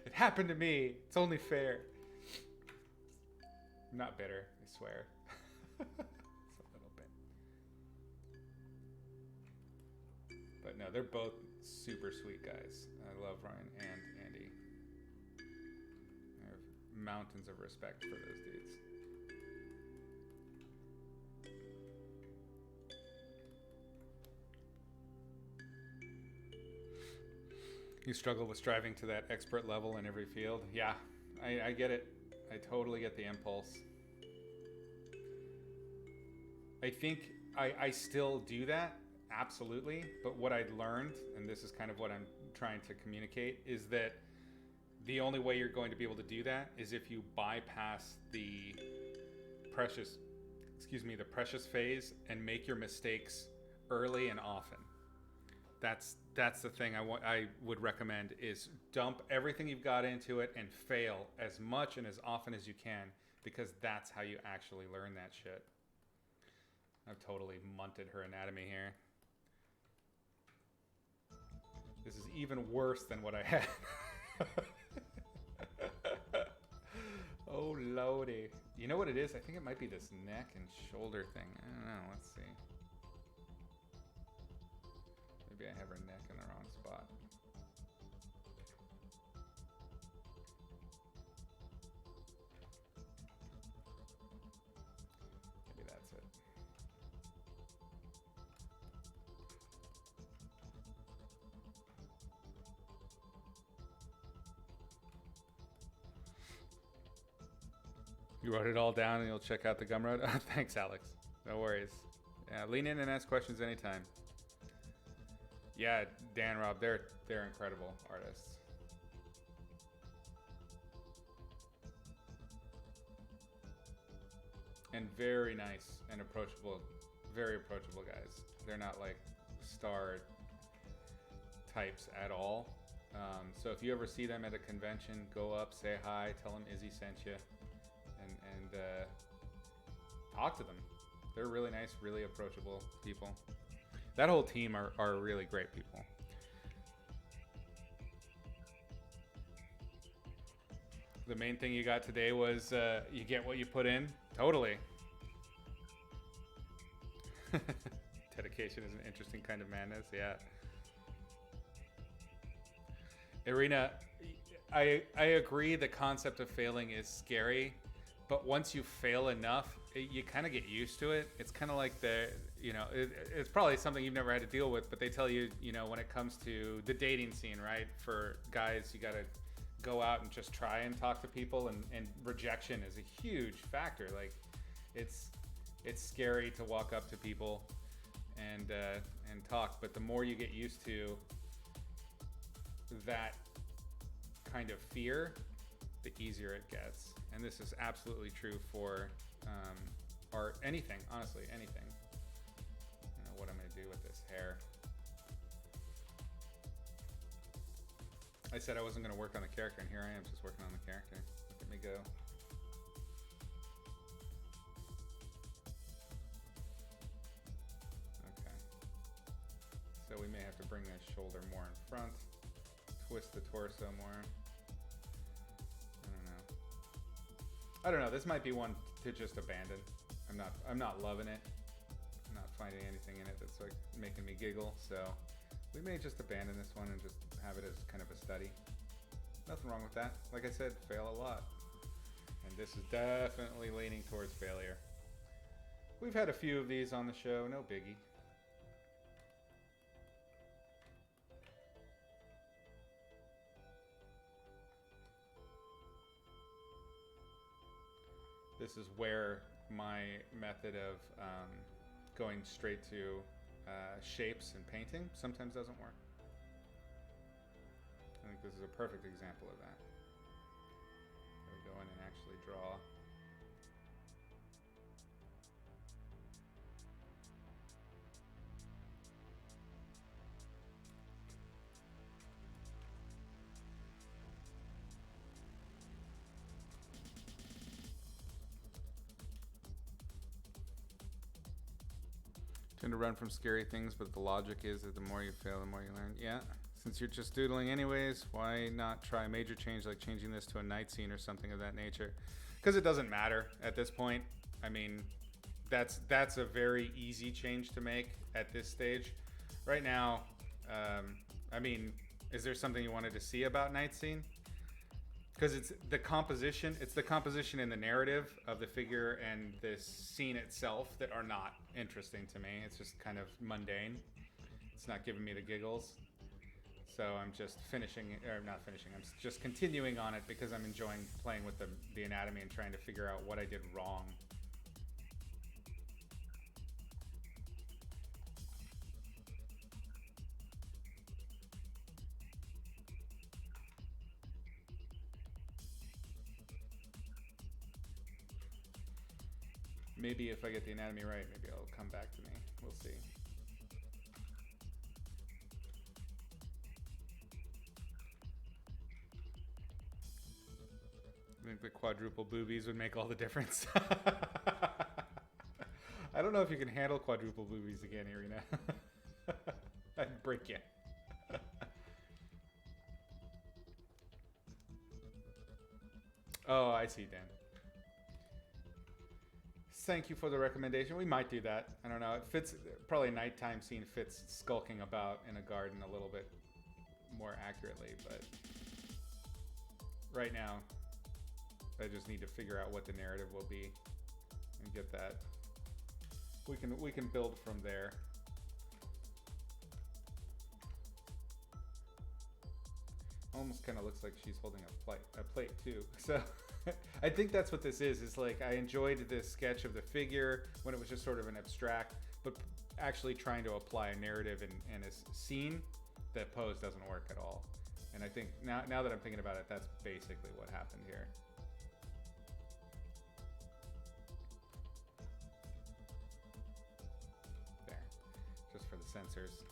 It happened to me. It's only fair. I'm not bitter, I swear. It's a little bit. But no, they're both super sweet guys. I love Ryan and Andy. I have mountains of respect for those dudes. You struggle with striving to that expert level in every field. Yeah, I get it. I totally get the impulse. I think I still do that, absolutely. But what I'd learned, and this is kind of what I'm trying to communicate, is that the only way you're going to be able to do that is if you bypass the precious phase and make your mistakes early and often. That's the thing I would recommend, is dump everything you've got into it and fail as much and as often as you can, because that's how you actually learn that shit. I've totally munted her anatomy here. This is even worse than what I had. Oh la lordy. You know what it is? I think it might be this neck and shoulder thing. I don't know. Let's see. Maybe I have her neck in the wrong spot. Maybe that's it. You wrote it all down and you'll check out the Gumroad? Oh, thanks, Alex. No worries. Yeah, lean in and ask questions anytime. Yeah, Dan, Rob, they're incredible artists. And very nice and approachable, very approachable guys. They're not like star types at all. So if you ever see them at a convention, go up, say hi, tell them Izzy sent you. And talk to them. They're really nice, really approachable people. That whole team are really great people. The main thing you got today was you get what you put in. Totally. Dedication is an interesting kind of madness. Yeah. Irina, I agree the concept of failing is scary. But once you fail enough, you kind of get used to it. It's kind of like it's probably something you've never had to deal with, but they tell you, when it comes to the dating scene, right? For guys, you got to go out and just try and talk to people, and rejection is a huge factor. Like, it's scary to walk up to people and talk, but the more you get used to that kind of fear, the easier it gets. And this is absolutely true for art, anything, honestly, anything. I don't know what I'm gonna do with this hair. I said I wasn't gonna work on the character, and here I am just working on the character. Look at me go. Okay. So we may have to bring this shoulder more in front, twist the torso more. I don't know. This might be one to just abandon. I'm not loving it. I'm not finding anything in it that's like making me giggle. So we may just abandon this one and just have it as kind of a study. Nothing wrong with that. Like I said, fail a lot. And this is definitely leaning towards failure. We've had a few of these on the show. No biggie. This is where my method of going straight to shapes and painting sometimes doesn't work. I think this is a perfect example of that. I go in and actually draw. Tend to run from scary things, but the logic is that the more you fail, the more you learn. Yeah, since you're just doodling anyways, why not try a major change like changing this to a night scene or something of that nature? Because it doesn't matter at this point. I mean, that's a very easy change to make at this stage. Right now, I mean, is there something you wanted to see about night scene? Because it's the composition and the narrative of the figure and this scene itself that are not interesting to me. It's just kind of mundane. It's not giving me the giggles. So I'm just I'm just continuing on it because I'm enjoying playing with the anatomy and trying to figure out what I did wrong. Maybe if I get the anatomy right, maybe it'll come back to me. We'll see. I think the quadruple boobies would make all the difference. I don't know if you can handle quadruple boobies again, Irina. I'd break you. Oh, I see, Dan. Thank you for the recommendation. We might do that. I don't know. It fits, probably a nighttime scene fits skulking about in a garden a little bit more accurately, but right now I just need to figure out what the narrative will be and get that. We can build from there. Almost kind of looks like she's holding a plate too. So I think that's what this is. It's like I enjoyed this sketch of the figure when it was just sort of an abstract, but actually trying to apply a narrative and a scene, that pose doesn't work at all. And I think now that I'm thinking about it, that's basically what happened here. There, just for the censors.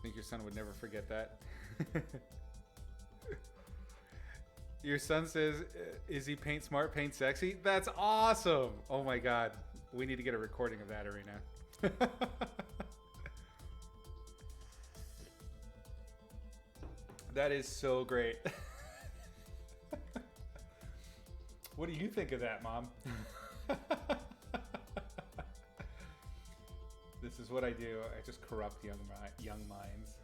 Think your son would never forget that? Your son says, is he paint smart, paint sexy? That's awesome. Oh my God. We need to get a recording of that, Arena. That is so great. What do you think of that, Mom? This is what I do. I just corrupt young minds.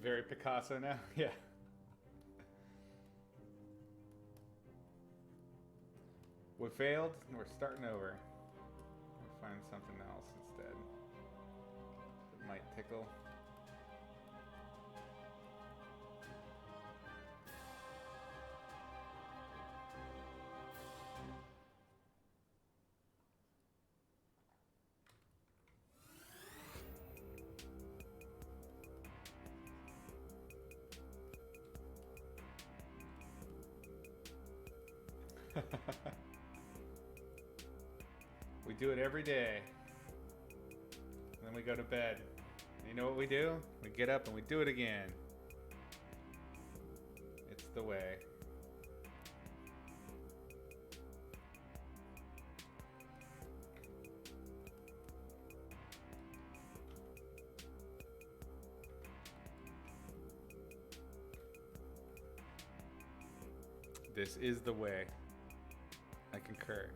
Very Picasso now. Yeah. We failed, and we're starting over. We'll find something else instead that might tickle. We do it every day. And then we go to bed. And you know what we do? We get up and we do it again. It's the way. This is the way. I concur.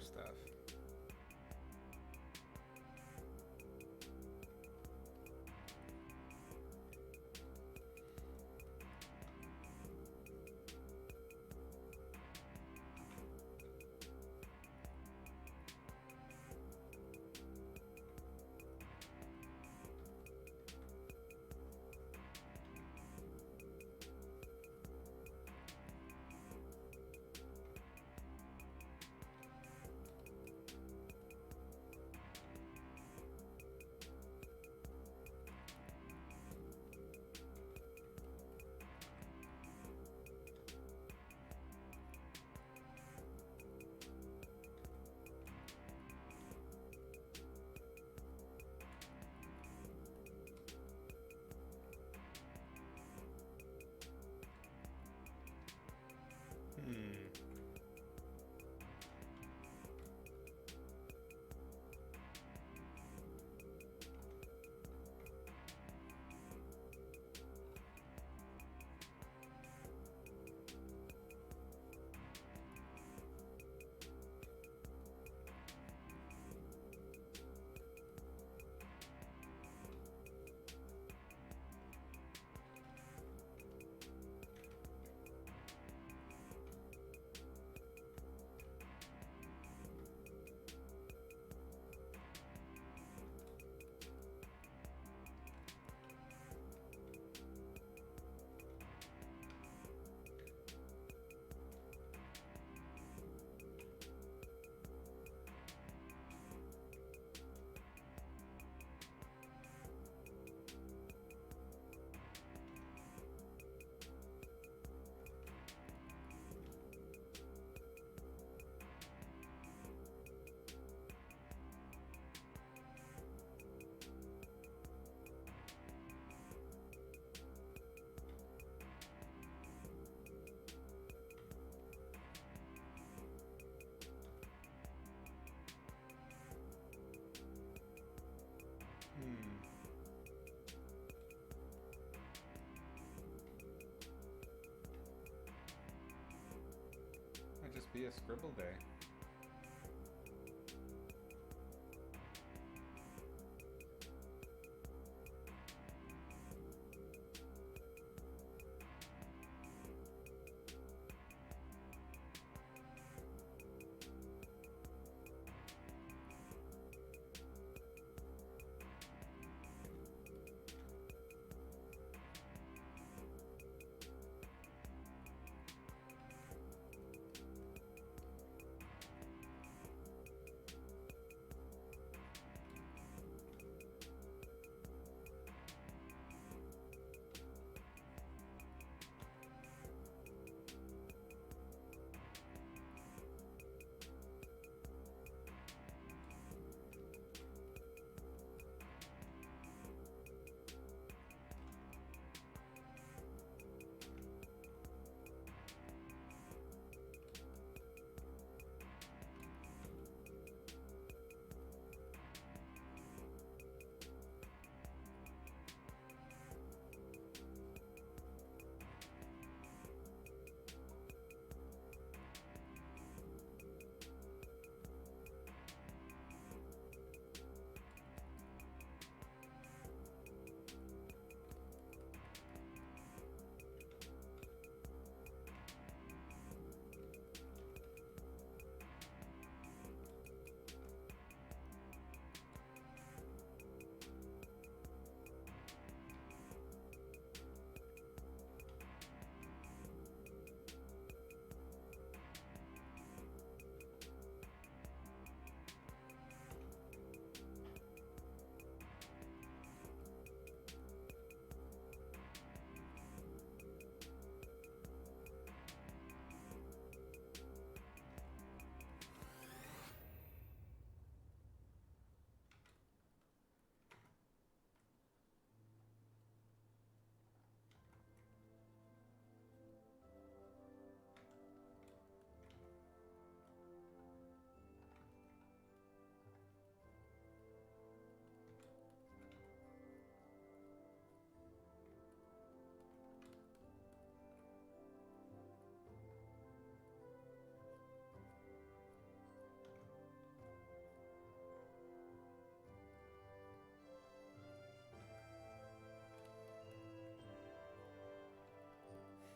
stuff. Might just be a scribble day.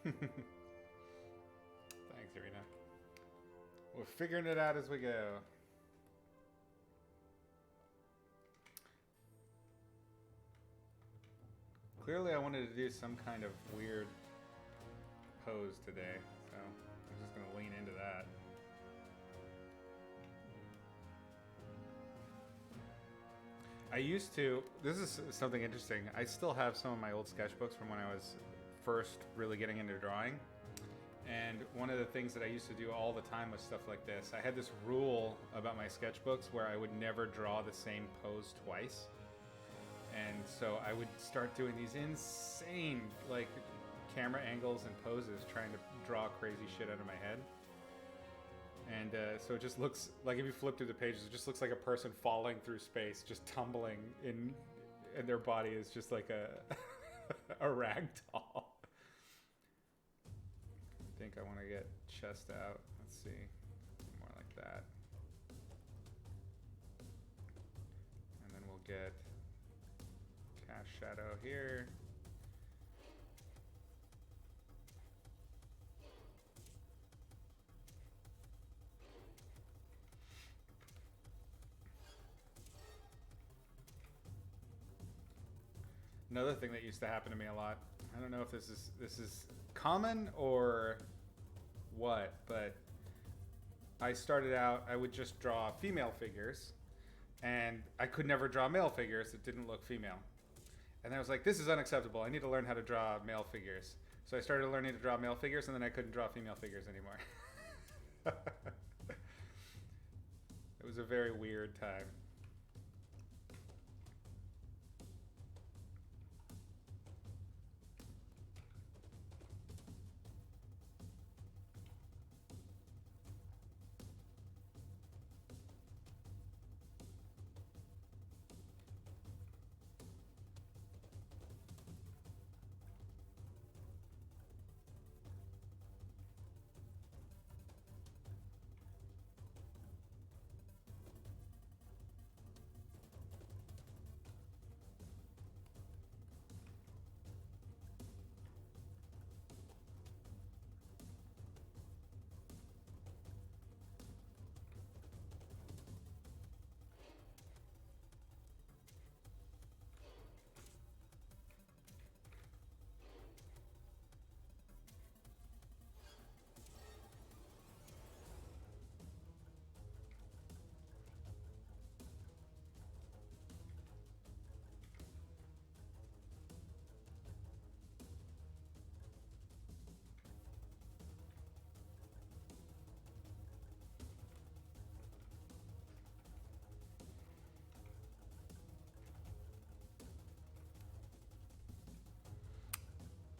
Thanks, Irina. We're figuring it out as we go. Clearly I wanted to do some kind of weird pose today, so I'm just going to lean into that. I used to, this is something interesting, I still have some of my old sketchbooks from when I was first really getting into drawing. And one of the things that I used to do all the time was stuff like this. I had this rule about my sketchbooks where I would never draw the same pose twice. And so I would start doing these insane like camera angles and poses trying to draw crazy shit out of my head. And so it just looks like, if you flip through the pages, it just looks like a person falling through space, just tumbling in, and their body is just like a rag doll. I think I want to get chest out. Let's see. More like that. And then we'll get cast shadow here. Another thing that used to happen to me a lot, I don't know if this is common or what, but I started out, I would just draw female figures, and I could never draw male figures that didn't look female. And then I was like, this is unacceptable. I need to learn how to draw male figures. So I started learning to draw male figures, and then I couldn't draw female figures anymore. It was a very weird time.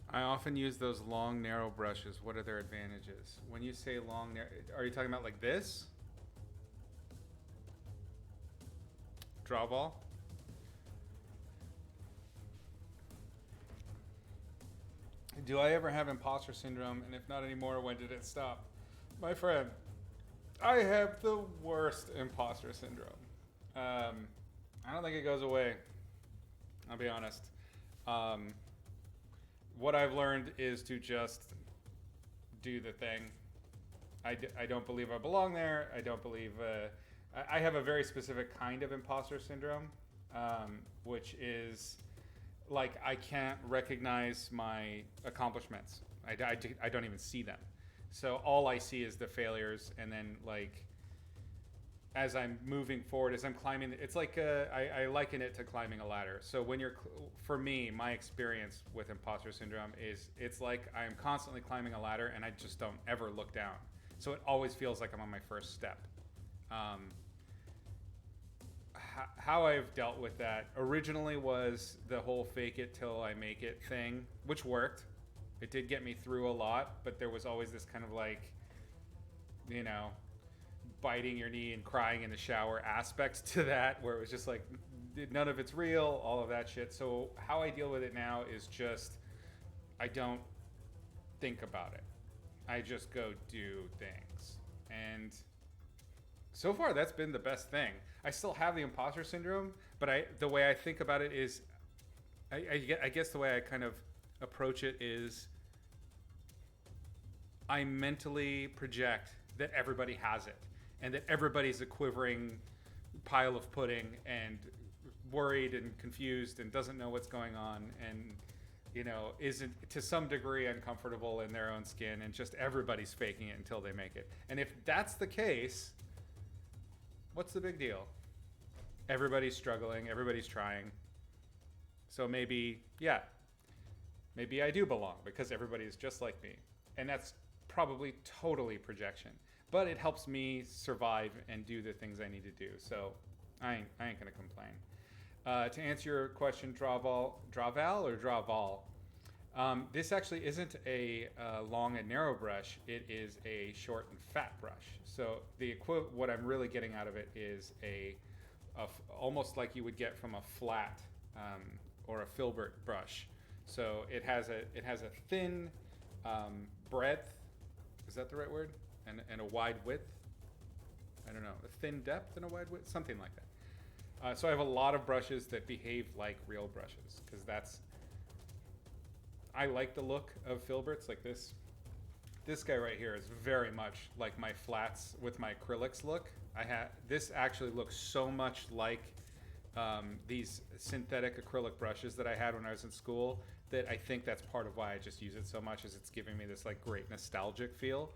I often use those long, narrow brushes. What are their advantages? When you say long, narrow, are you talking about like this? Draw ball? Do I ever have imposter syndrome? And if not anymore, when did it stop? My friend, I have the worst imposter syndrome. I don't think it goes away. I'll be honest. What I've learned is to just do the thing. I don't believe I belong there. I don't believe... I have a very specific kind of imposter syndrome, which is like I can't recognize my accomplishments. I don't even see them. So all I see is the failures, and then like as I'm moving forward, as I'm climbing, it's like I liken it to climbing a ladder. So when you're, for me, my experience with imposter syndrome is it's like I'm constantly climbing a ladder and I just don't ever look down. So it always feels like I'm on my first step. How I've dealt with that originally was the whole fake it till I make it thing, which worked. It did get me through a lot, but there was always this kind of like, you know, biting your knee and crying in the shower aspect to that, where it was just like none of it's real, all of that shit. So how I deal with it now is just I don't think about it. I just go do things. And so far that's been the best thing. I still have the imposter syndrome, but the way I think about it is I guess the way I kind of approach it is I mentally project that everybody has it and that everybody's a quivering pile of pudding and worried and confused and doesn't know what's going on and isn't to some degree uncomfortable in their own skin, and just everybody's faking it until they make it. And if that's the case, what's the big deal? Everybody's struggling, everybody's trying. So maybe I do belong because everybody is just like me. And that's probably totally projection. But it helps me survive and do the things I need to do. So I ain't going to complain. To answer your question, Draval or Draval, this actually isn't a long and narrow brush. It is a short and fat brush. So what I'm really getting out of it is almost like you would get from a flat or a filbert brush. So it has a thin breadth. Is that the right word? And a wide width. I don't know, a thin depth and a wide width, something like that. So I have a lot of brushes that behave like real brushes because I like the look of filberts like this. This guy right here is very much like my flats with my acrylics look. This actually looks so much like these synthetic acrylic brushes that I had when I was in school that I think that's part of why I just use it so much, is it's giving me this like great nostalgic feel.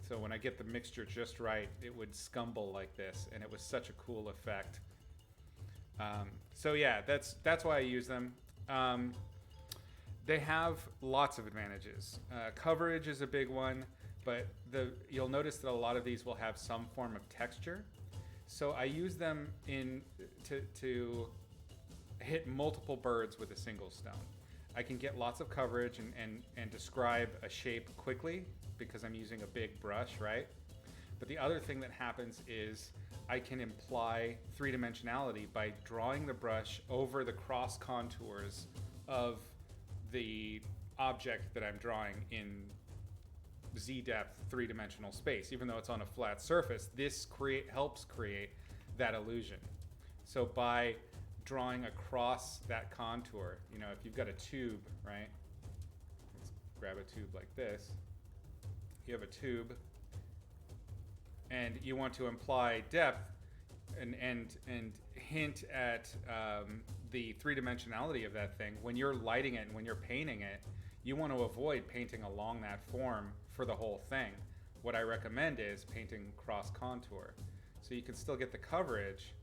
So when I get the mixture just right, it would scumble like this, and it was such a cool effect. So yeah, that's why I use them. They have lots of advantages. Coverage is a big one, but you'll notice that a lot of these will have some form of texture. So I use them to hit multiple birds with a single stone. I can get lots of coverage and describe a shape quickly because I'm using a big brush, right? But the other thing that happens is I can imply three-dimensionality by drawing the brush over the cross contours of the object that I'm drawing in Z-depth three-dimensional space. Even though it's on a flat surface, this helps create that illusion. So by drawing across that contour, if you've got a tube, right? Let's grab a tube like this. You have a tube, and you want to imply depth and hint at the three-dimensionality of that thing. When you're lighting it and when you're painting it, you want to avoid painting along that form for the whole thing. What I recommend is painting cross contour. So you can still get the coverage,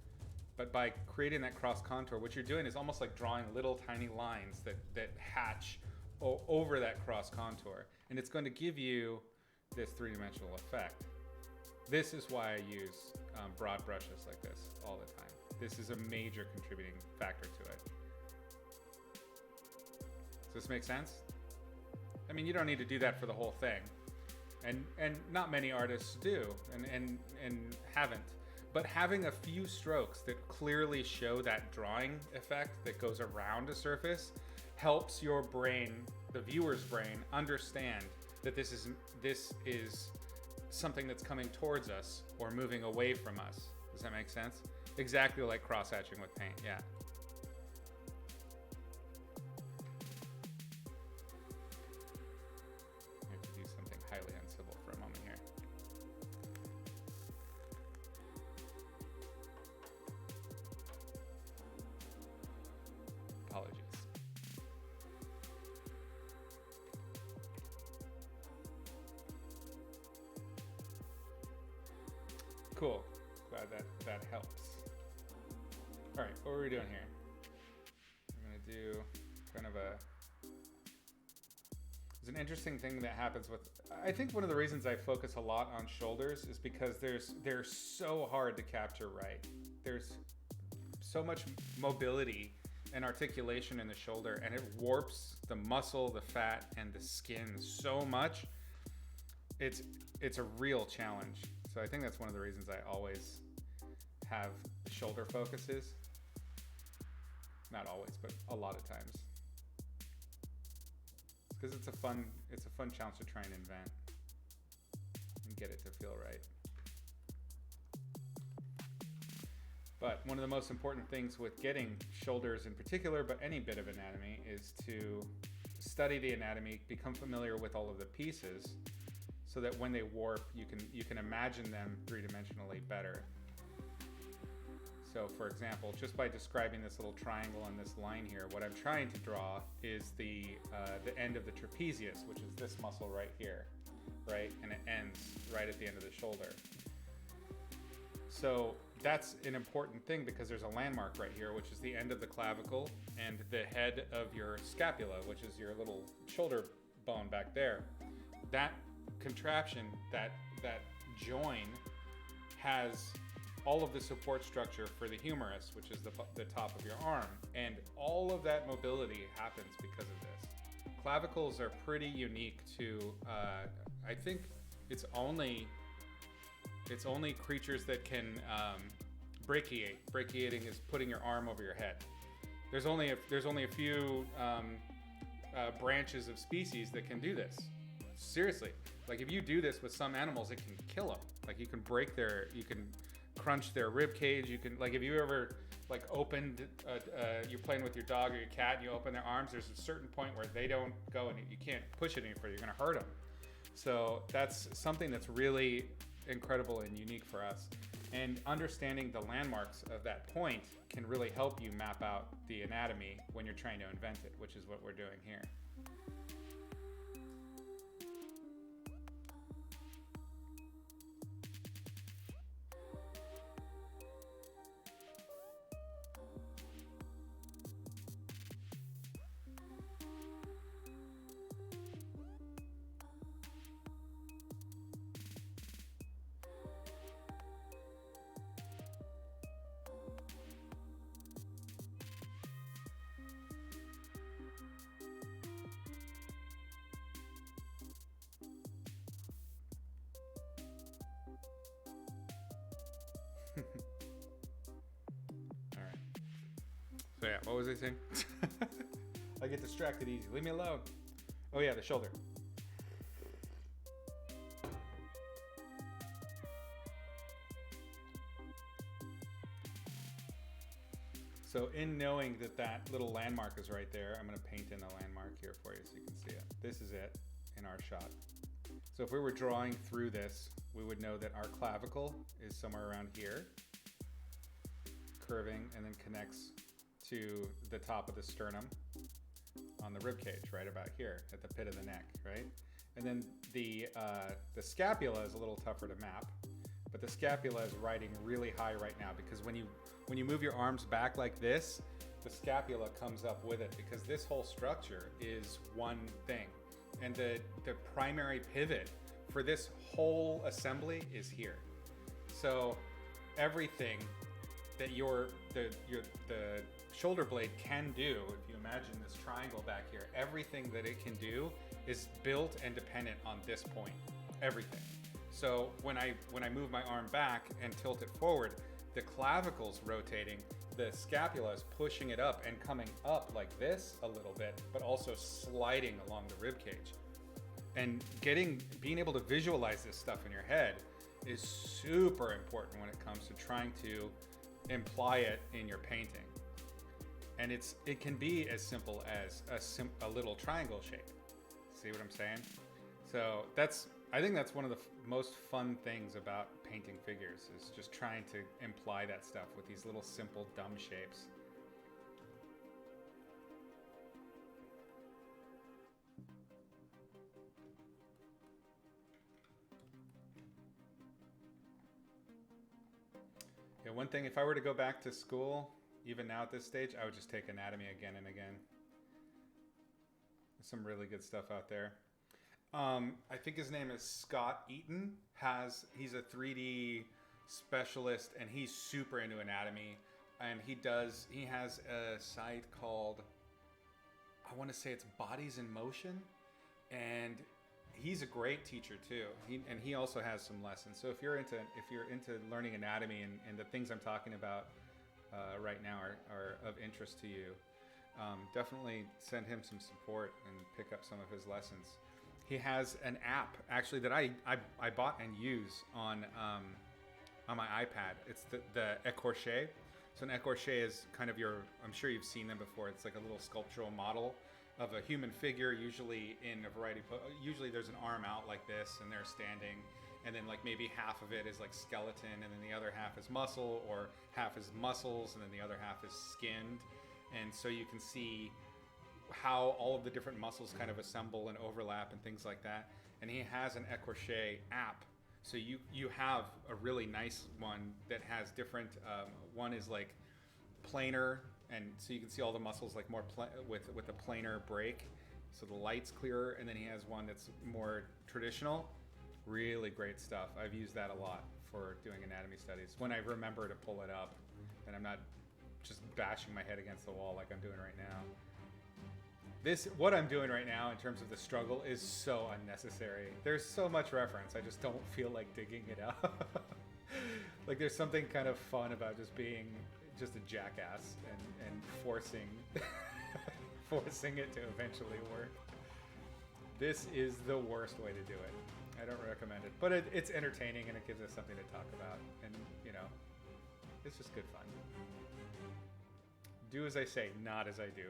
but by creating that cross contour, what you're doing is almost like drawing little tiny lines that hatch over that cross contour. And it's going to give you this three-dimensional effect. This is why I use broad brushes like this all the time. This is a major contributing factor to it. Does this make sense? I mean, you don't need to do that for the whole thing. And not many artists do and haven't. But having a few strokes that clearly show that drawing effect that goes around a surface helps your brain, the viewer's brain, understand that this is something that's coming towards us or moving away from us. Does that make sense? Exactly like cross-hatching with paint, yeah. I have to do something highly uncivil for a moment here. Apologies. Cool. Glad that helps. All right, what are we doing here? I'm gonna do kind of there's an interesting thing that happens with, I think one of the reasons I focus a lot on shoulders is because they're so hard to capture right. There's so much mobility and articulation in the shoulder, and it warps the muscle, the fat, and the skin so much. It's a real challenge. So I think that's one of the reasons I always have shoulder focuses. Not always, but a lot of times. Because it's a fun challenge to try and invent and get it to feel right. But one of the most important things with getting shoulders in particular, but any bit of anatomy, is to study the anatomy, become familiar with all of the pieces, so that when they warp, you can imagine them three-dimensionally better. So for example, just by describing this little triangle and this line here, what I'm trying to draw is the end of the trapezius, which is this muscle right here, right? And it ends right at the end of the shoulder. So that's an important thing because there's a landmark right here, which is the end of the clavicle and the head of your scapula, which is your little shoulder bone back there. That contraption, that join, has all of the support structure for the humerus, which is the top of your arm, and all of that mobility happens because of this. Clavicles are pretty unique to, I think it's only creatures that can brachiate. Brachiating is putting your arm over your head. There's only a few branches of species that can do this. Seriously, like if you do this with some animals, it can kill them. Like you can crunch their rib cage. You can, like, if you ever like opened, you're playing with your dog or your cat and you open their arms, there's a certain point where they don't go and you can't push it any further. You're gonna hurt them. So that's something that's really incredible and unique for us. And understanding the landmarks of that point can really help you map out the anatomy when you're trying to invent it, which is what we're doing here. All right. So yeah, what was I saying? I get distracted easy. Leave me alone. Oh yeah, the shoulder. So in knowing that that little landmark is right there, I'm going to paint in the landmark here for you so you can see it. This is it in our shot. So if we were drawing through this, we would know that our clavicle is somewhere around here, curving, and then connects to the top of the sternum on the rib cage, right about here at the pit of the neck, right? And then the scapula is a little tougher to map, but the scapula is riding really high right now because when you move your arms back like this, the scapula comes up with it because this whole structure is one thing. And the primary pivot for this whole assembly is here. So everything that the shoulder blade can do, if you imagine this triangle back here, everything that it can do is built and dependent on this point. Everything. So when I move my arm back and tilt it forward, the clavicle's rotating, the scapula is pushing it up and coming up like this a little bit, but also sliding along the rib cage. And being able to visualize this stuff in your head is super important when it comes to trying to imply it in your painting. And it can be as simple as a little triangle shape. See what I'm saying? So I think that's one of the most fun things about painting figures, is just trying to imply that stuff with these little simple dumb shapes. Yeah, one thing, if I were to go back to school, even now at this stage, I would just take anatomy again and again. There's some really good stuff out there. I think his name is Scott Eaton. He's a 3D specialist and he's super into anatomy. And he has a site called, I want to say it's Bodies in Motion. And he's a great teacher too. He also has some lessons. So if you're into learning anatomy and the things I'm talking about right now are of interest to you, definitely send him some support and pick up some of his lessons. He has an app actually that I bought and use on my iPad. It's the écorché. So an écorché is kind of I'm sure you've seen them before. It's like a little sculptural model of a human figure, usually in a variety of usually there's an arm out like this and they're standing, and then like maybe half of it is like skeleton and then the other half is muscle, or half is muscles and then the other half is skinned. And so you can see how all of the different muscles kind of assemble and overlap and things like that. And he has an écorché app, so you have a really nice one that has different one is like planar, and so you can see all the muscles like more with a planar break, so the light's clearer. And then he has one that's more traditional. Really great stuff. I've used that a lot for doing anatomy studies when I remember to pull it up and I'm not just bashing my head against the wall like I'm doing right now. What I'm doing right now in terms of the struggle is so unnecessary. There's so much reference, I just don't feel like digging it out. Like there's something kind of fun about just being just a jackass and forcing forcing it to eventually work. This is the worst way to do it. I don't recommend it, but it's entertaining and it gives us something to talk about, and you know, it's just good fun. Do as I say, not as I do.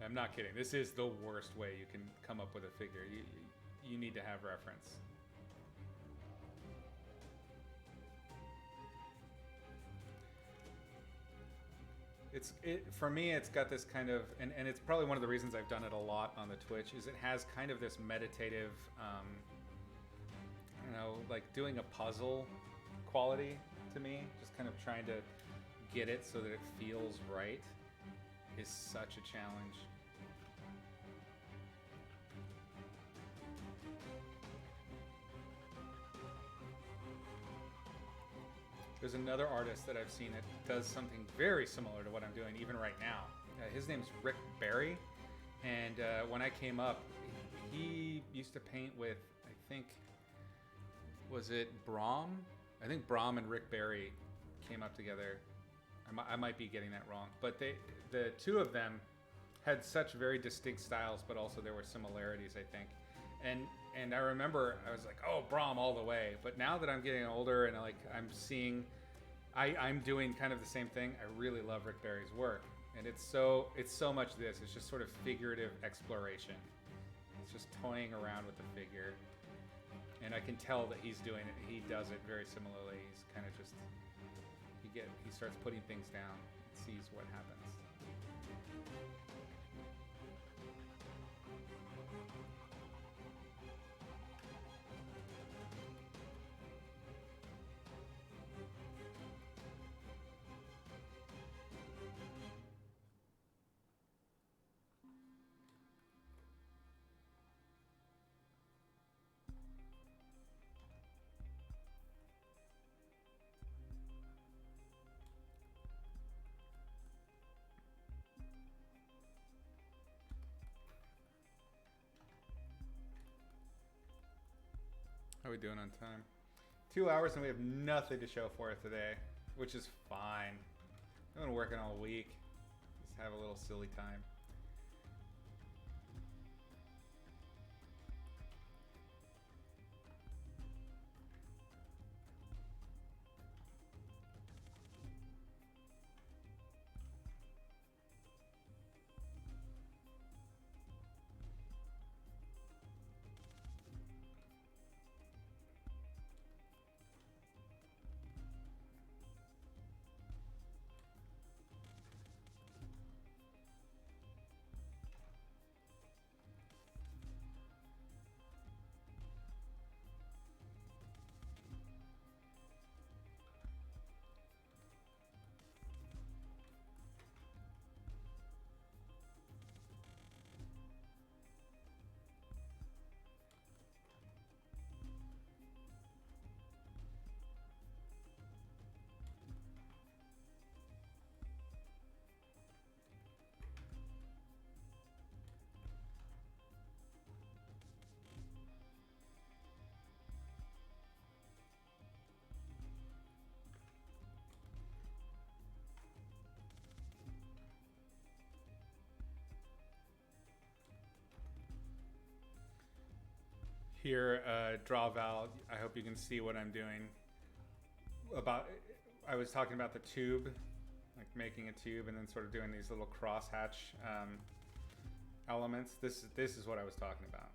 I'm not kidding. This is the worst way you can come up with a figure. You need to have reference. For me, it's got this kind of, and it's probably one of the reasons I've done it a lot on the Twitch, is it has kind of this meditative, I don't know, like doing a puzzle quality to me. Just kind of trying to get it so that it feels right is such a challenge. There's another artist that I've seen that does something very similar to what I'm doing even right now. His name's Rick Barry, and when I came up, he used to paint with, I think, was it Brahm? I think Brahm and Rick Barry came up together. I might be getting that wrong, but the two of them had such very distinct styles, but also there were similarities, I think. And I remember I was like, oh, Brahm all the way. But now that I'm getting older and I'm seeing, I'm doing kind of the same thing. I really love Rick Barry's work, and it's so much this. It's just sort of figurative exploration. It's just toying around with the figure, and I can tell that he's doing it. He does it very similarly. He's kind of just he starts putting things down, sees what happens. How are we doing on time? 2 hours and we have nothing to show for it today, which is fine. I've been working all week. Just have a little silly time. Here, draw val. I hope you can see what I'm doing. I was talking about the tube like making a tube and then sort of doing these little crosshatch elements. This is what I was talking about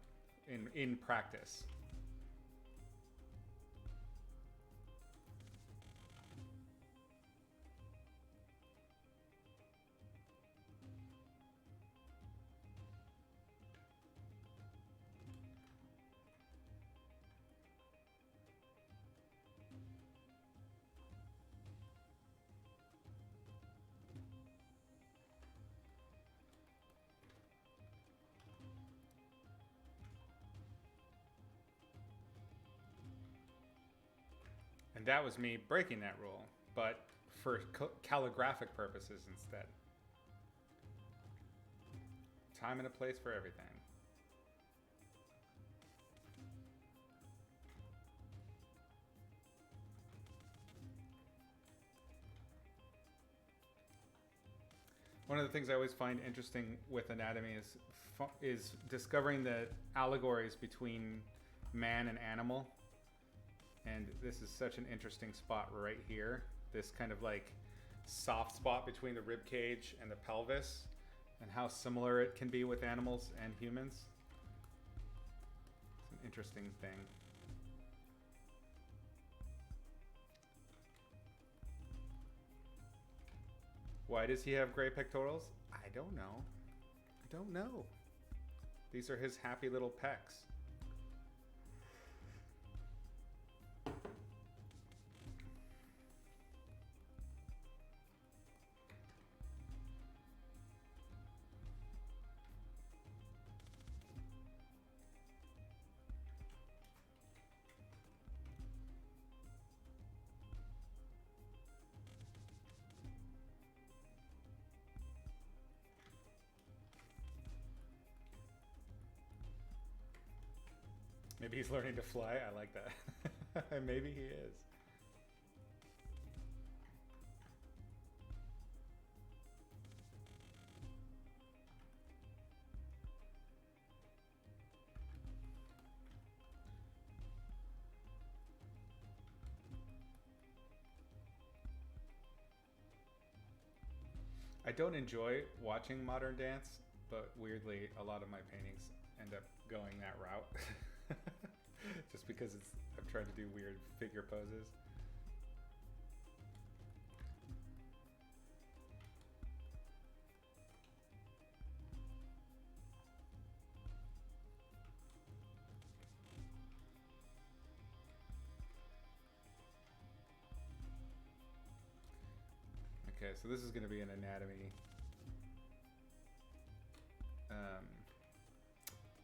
in practice. And that was me breaking that rule, but for calligraphic purposes instead. Time and a place for everything. One of the things I always find interesting with anatomy is discovering the allegories between man and animal. And this is such an interesting spot right here. This kind of like soft spot between the rib cage and the pelvis, and how similar it can be with animals and humans. It's an interesting thing. Why does he have gray pectorals? I don't know. I don't know. These are his happy little pecs. Maybe he's learning to fly. I like that. Maybe he is. I don't enjoy watching modern dance, but weirdly, a lot of my paintings end up going that route. Just because I'm trying to do weird figure poses. Okay, so this is going to be an anatomy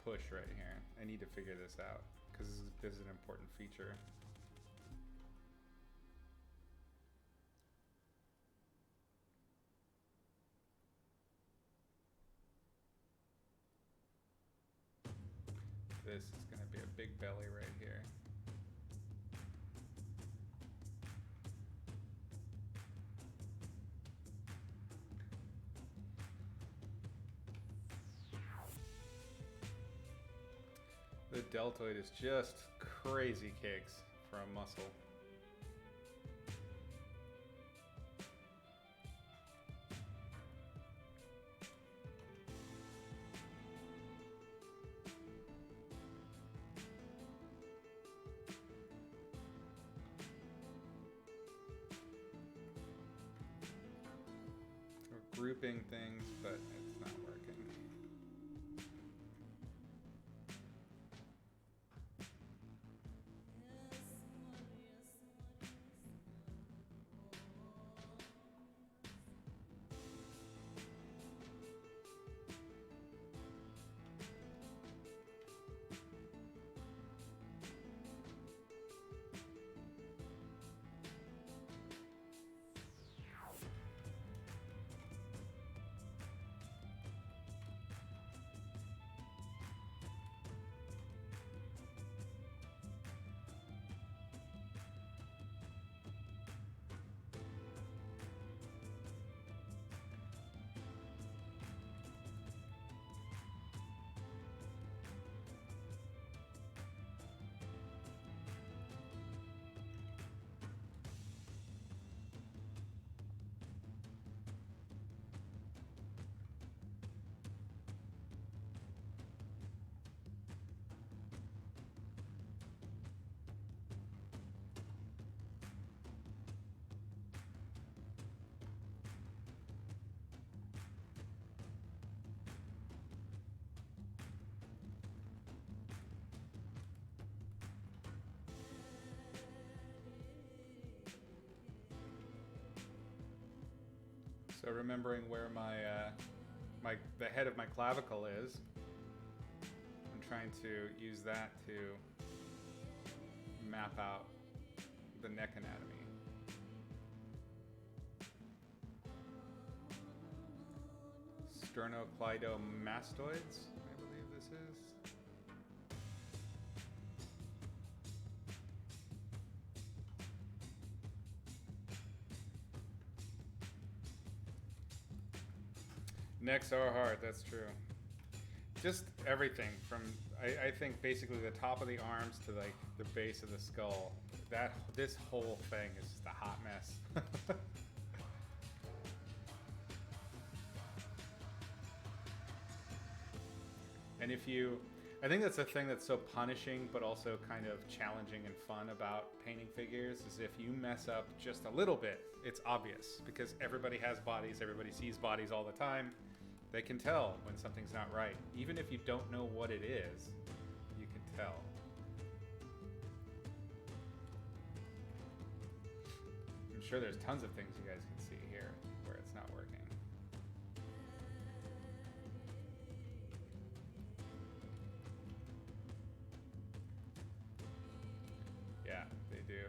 push right here. I need to figure this out because this is an important feature. This is going to be a big belly right here. The deltoid is just crazy cakes for a muscle. We're grouping things, but it's not working. So remembering where the head of my clavicle is, I'm trying to use that to map out the neck anatomy. Sternocleidomastoids, I believe this is. Necks are hard, that's true. Just everything from, I think basically the top of the arms to like the base of the skull. This whole thing is just a hot mess. And I think that's the thing that's so punishing, but also kind of challenging and fun about painting figures, is if you mess up just a little bit, it's obvious because everybody has bodies, everybody sees bodies all the time. They can tell when something's not right. Even if you don't know what it is, you can tell. I'm sure there's tons of things you guys can see here where it's not working. Yeah, they do.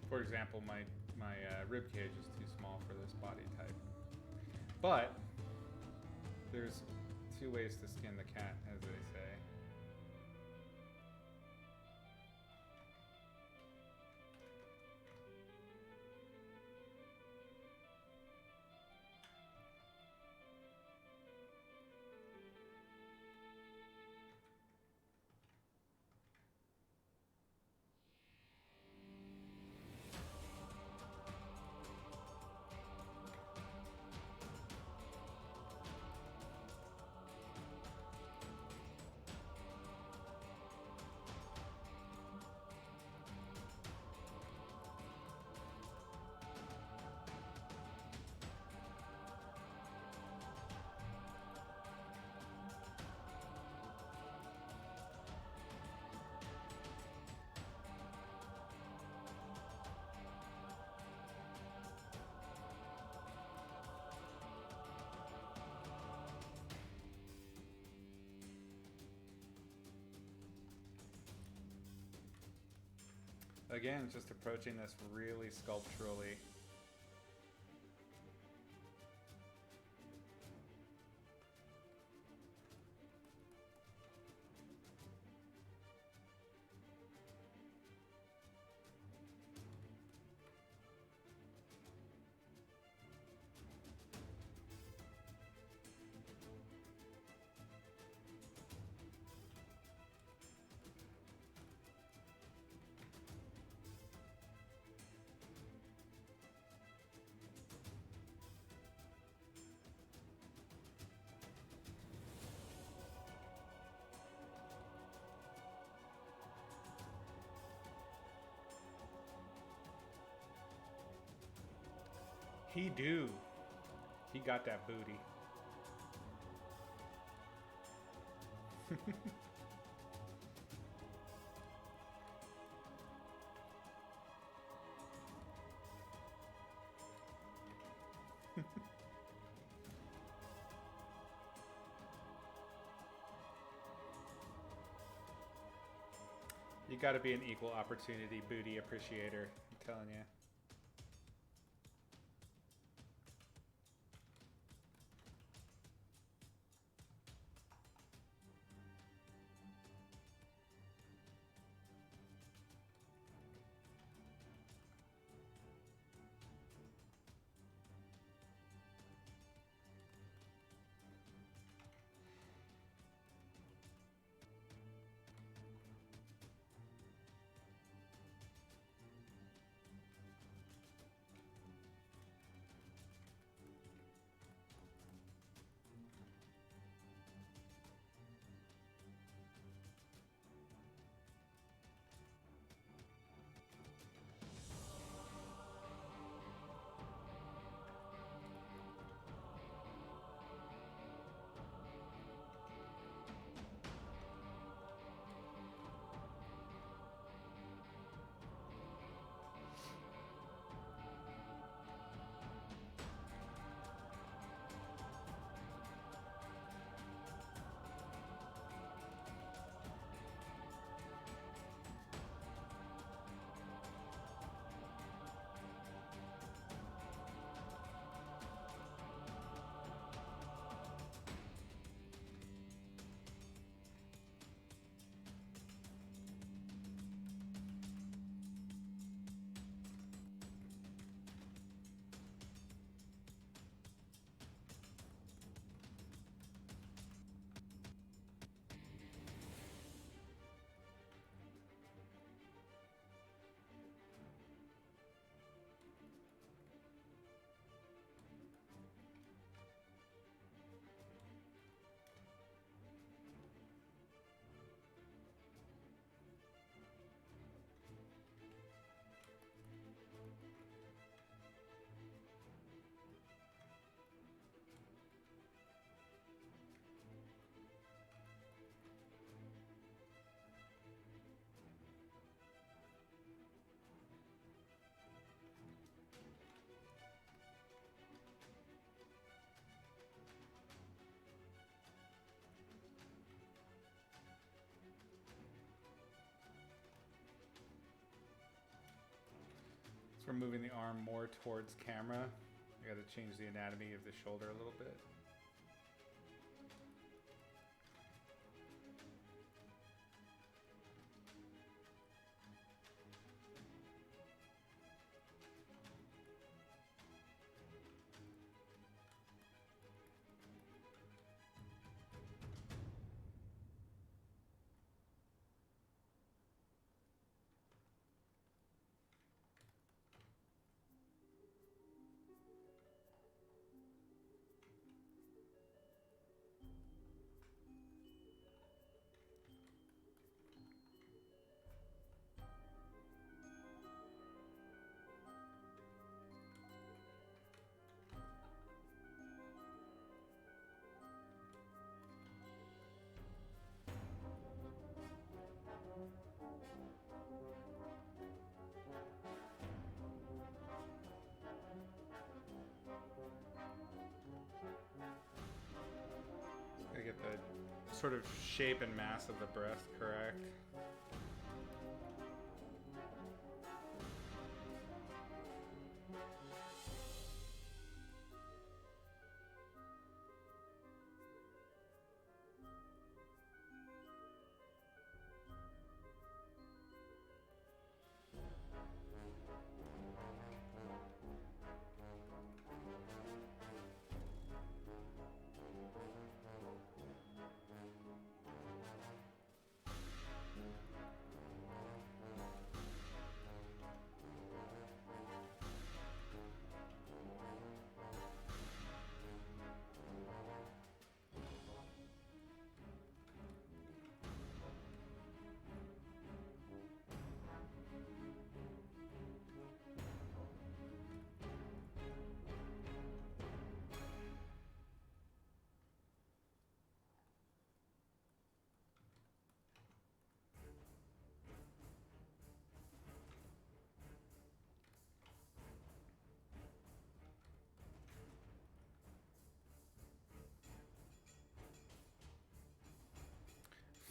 For example, my rib cage is too small for this body type. But there's two ways to skin the cat, as they say. Again, just approaching this really sculpturally. He do. He got that booty. You gotta be an equal opportunity booty appreciator, I'm telling you. from moving the arm more towards camera. I got to change the anatomy of the shoulder a little bit. Gotta get the sort of shape and mass of the breast correct.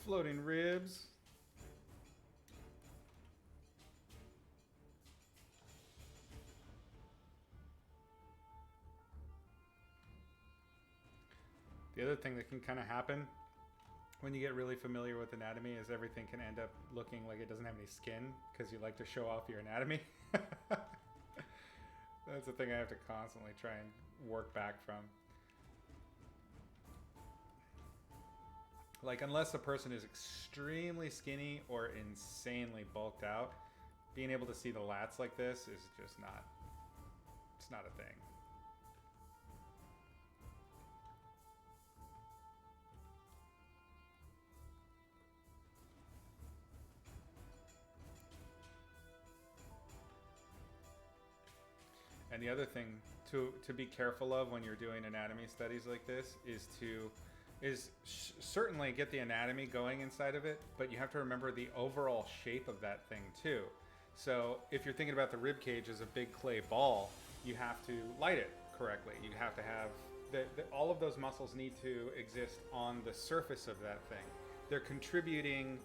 Floating ribs. The other thing that can kind of happen when you get really familiar with anatomy is everything can end up looking like it doesn't have any skin because you like to show off your anatomy. That's the thing I have to constantly try and work back from. Like, unless a person is extremely skinny or insanely bulked out, being able to see the lats like this is just not, it's not a thing. And the other thing to be careful of when you're doing anatomy studies like this is certainly get the anatomy going inside of it, but you have to remember the overall shape of that thing too. So if you're thinking about the rib cage as a big clay ball, you have to light it correctly. You have to have all of those muscles need to exist on the surface of that thing. They're contributing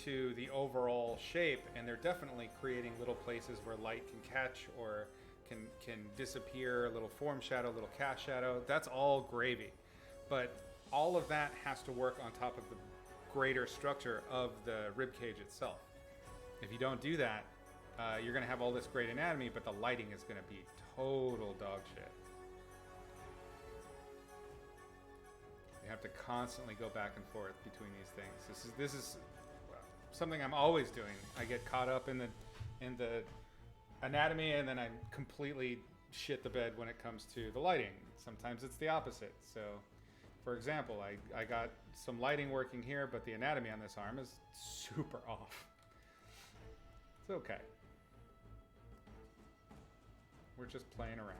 to the overall shape, and they're definitely creating little places where light can catch or can disappear, a little form shadow, a little cast shadow. That's all gravy. But all of that has to work on top of the greater structure of the rib cage itself. If you don't do that, you're going to have all this great anatomy, but the lighting is going to be total dog shit. You have to constantly go back and forth between these things. This is something I'm always doing. I get caught up in the anatomy, and then I completely shit the bed when it comes to the lighting. Sometimes it's the opposite. So, for example, I got some lighting working here, but the anatomy on this arm is super off. It's okay. We're just playing around.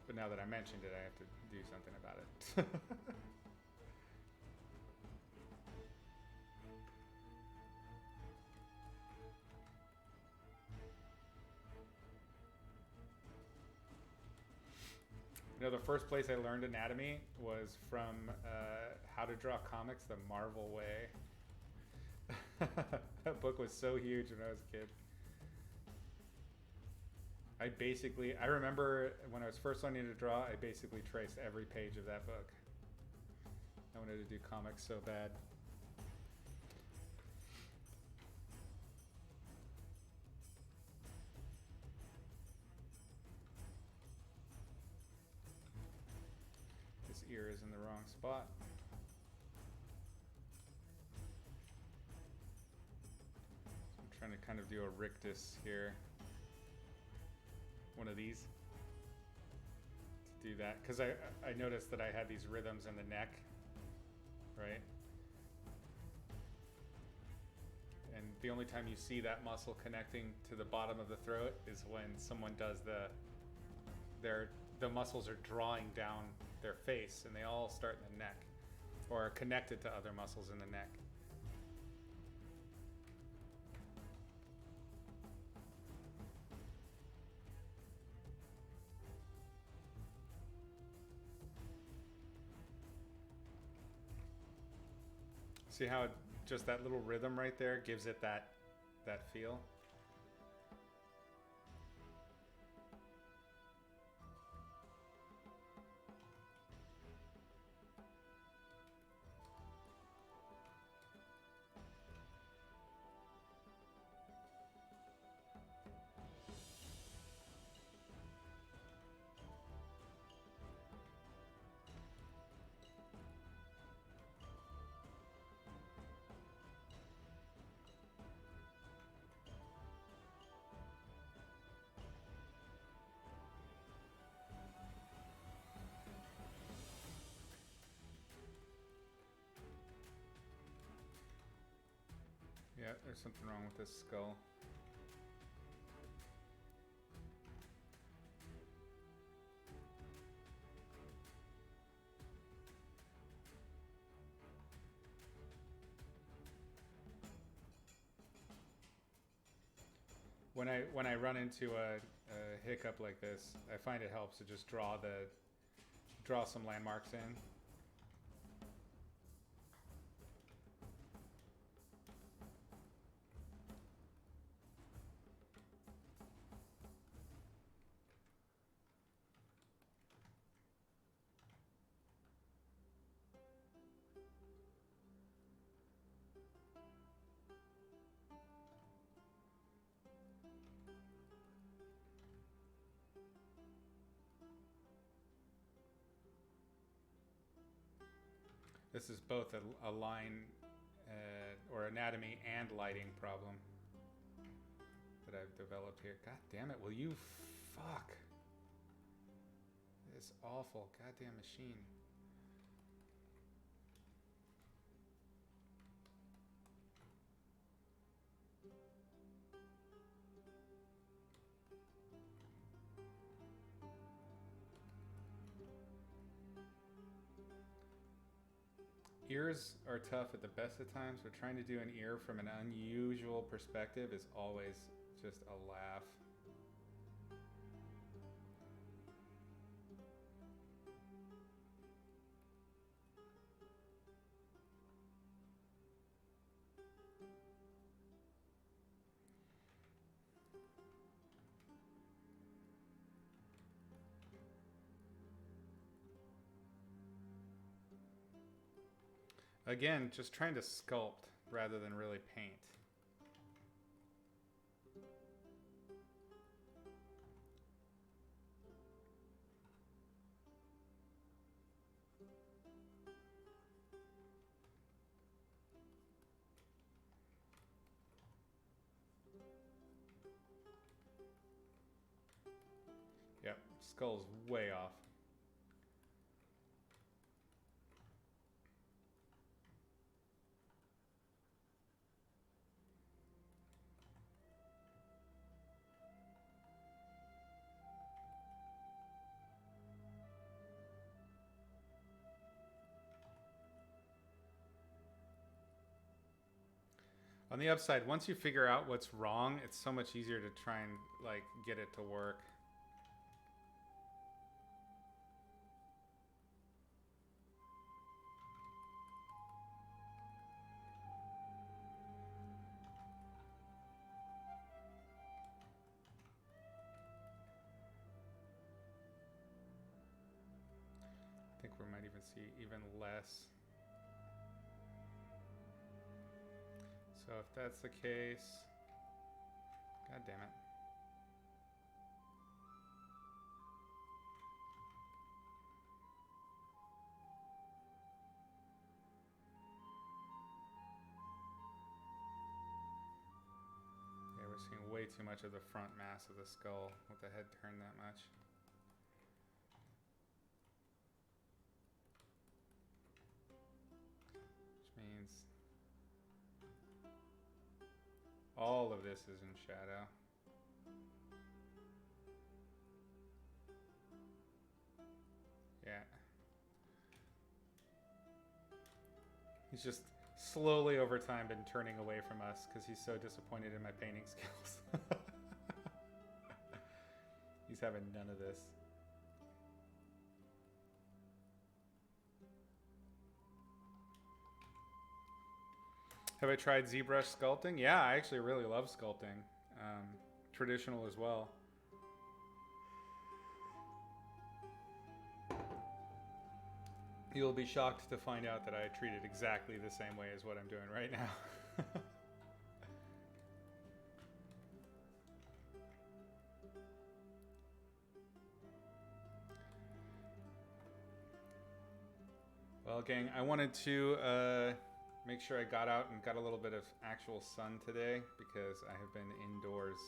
But now that I mentioned it, I have to do something about it. You know, the first place I learned anatomy was from How to Draw Comics the Marvel Way. That book was so huge when I was a kid. I remember when I was first learning to draw, I basically traced every page of that book. I wanted to do comics so bad. This ear is in the wrong spot. So I'm trying to kind of do a rictus here. One of these to do that, because I noticed that I had these rhythms in the neck, right? And the only time you see that muscle connecting to the bottom of the throat is when someone does the muscles are drawing down their face, and they all start in the neck or are connected to other muscles in the neck. See how just that little rhythm right there gives it that feel? Yeah, there's something wrong with this skull. When I run into a hiccup like this, I find it helps to just draw some landmarks in. This is both a line or anatomy and lighting problem that I've developed here. God damn it, will you fuck? This awful goddamn machine. Ears are tough at the best of times, but trying to do an ear from an unusual perspective is always just a laugh. Again, just trying to sculpt rather than really paint. Yep, skull's way off. On the upside, once you figure out what's wrong, it's so much easier to try and like get it to work. even see even less. So if that's the case, god damn it. Yeah, we're seeing way too much of the front mass of the skull with the head turned that much. Which means all of this is in shadow. Yeah. He's just slowly over time been turning away from us because he's so disappointed in my painting skills. He's having none of this. Have I tried ZBrush sculpting? Yeah, I actually really love sculpting. Traditional as well. You'll be shocked to find out that I treat it exactly the same way as what I'm doing right now. Well, gang, I wanted to make sure I got out and got a little bit of actual sun today because I have been indoors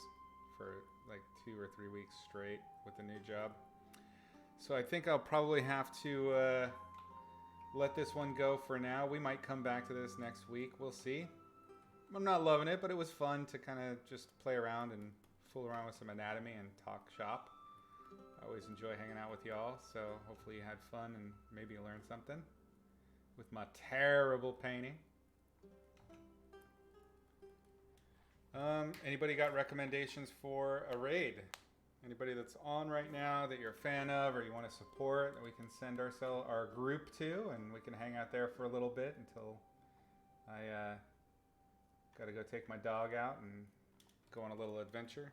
for like 2 or 3 weeks straight with the new job. So I think I'll probably have to let this one go for now. We might come back to this next week. We'll see. I'm not loving it, but it was fun to kind of just play around and fool around with some anatomy and talk shop. I always enjoy hanging out with y'all, so hopefully you had fun and maybe you learned something with my terrible painting. Anybody got recommendations for a raid? Anybody that's on right now that you're a fan of or you want to support that we can send our group to, and we can hang out there for a little bit until I got to go take my dog out and go on a little adventure.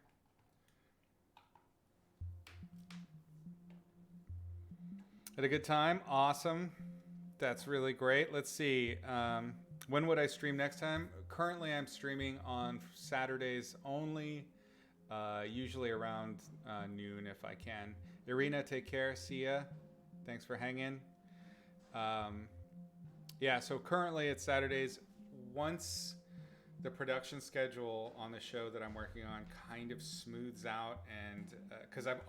Had a good time? Awesome. That's really great. Let's see. When would I stream next time? Currently, I'm streaming on Saturdays only. Usually around noon if I can. Irina, take care. See ya. Thanks for hanging. Yeah, so currently it's Saturdays. Once the production schedule on the show that I'm working on kind of smooths out, and because I've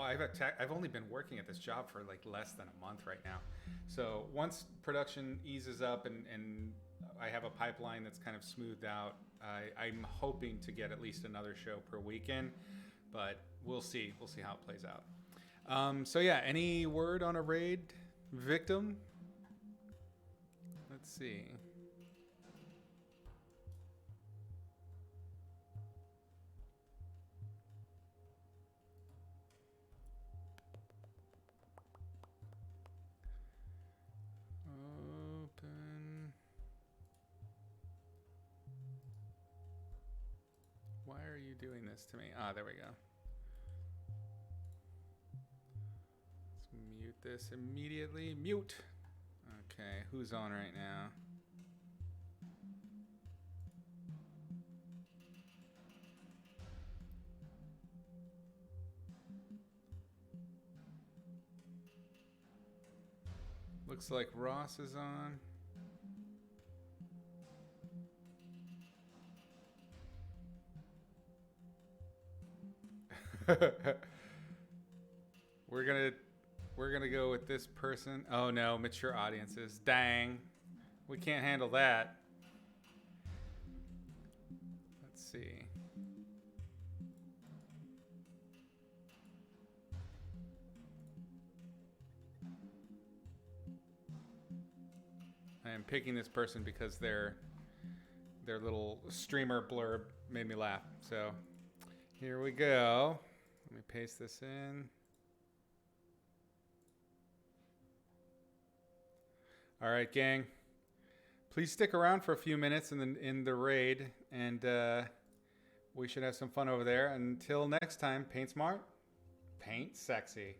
only been working at this job for like less than a month right now. So once production eases up and I have a pipeline that's kind of smoothed out, I'm hoping to get at least another show per weekend, but we'll see. We'll see how it plays out. So yeah, any word on a raid victim? Let's see. Open. Why are you doing this to me? Ah, there we go. Let's mute this immediately. Mute. Okay, who's on right now? Looks like Ross is on. We're gonna go with this person. Oh no, mature audiences. Dang. We can't handle that. Let's see. I am picking this person because their little streamer blurb made me laugh. So here we go. Let me paste this in. All right, gang. Please stick around for a few minutes in the raid, and we should have some fun over there. Until next time, paint smart, paint sexy.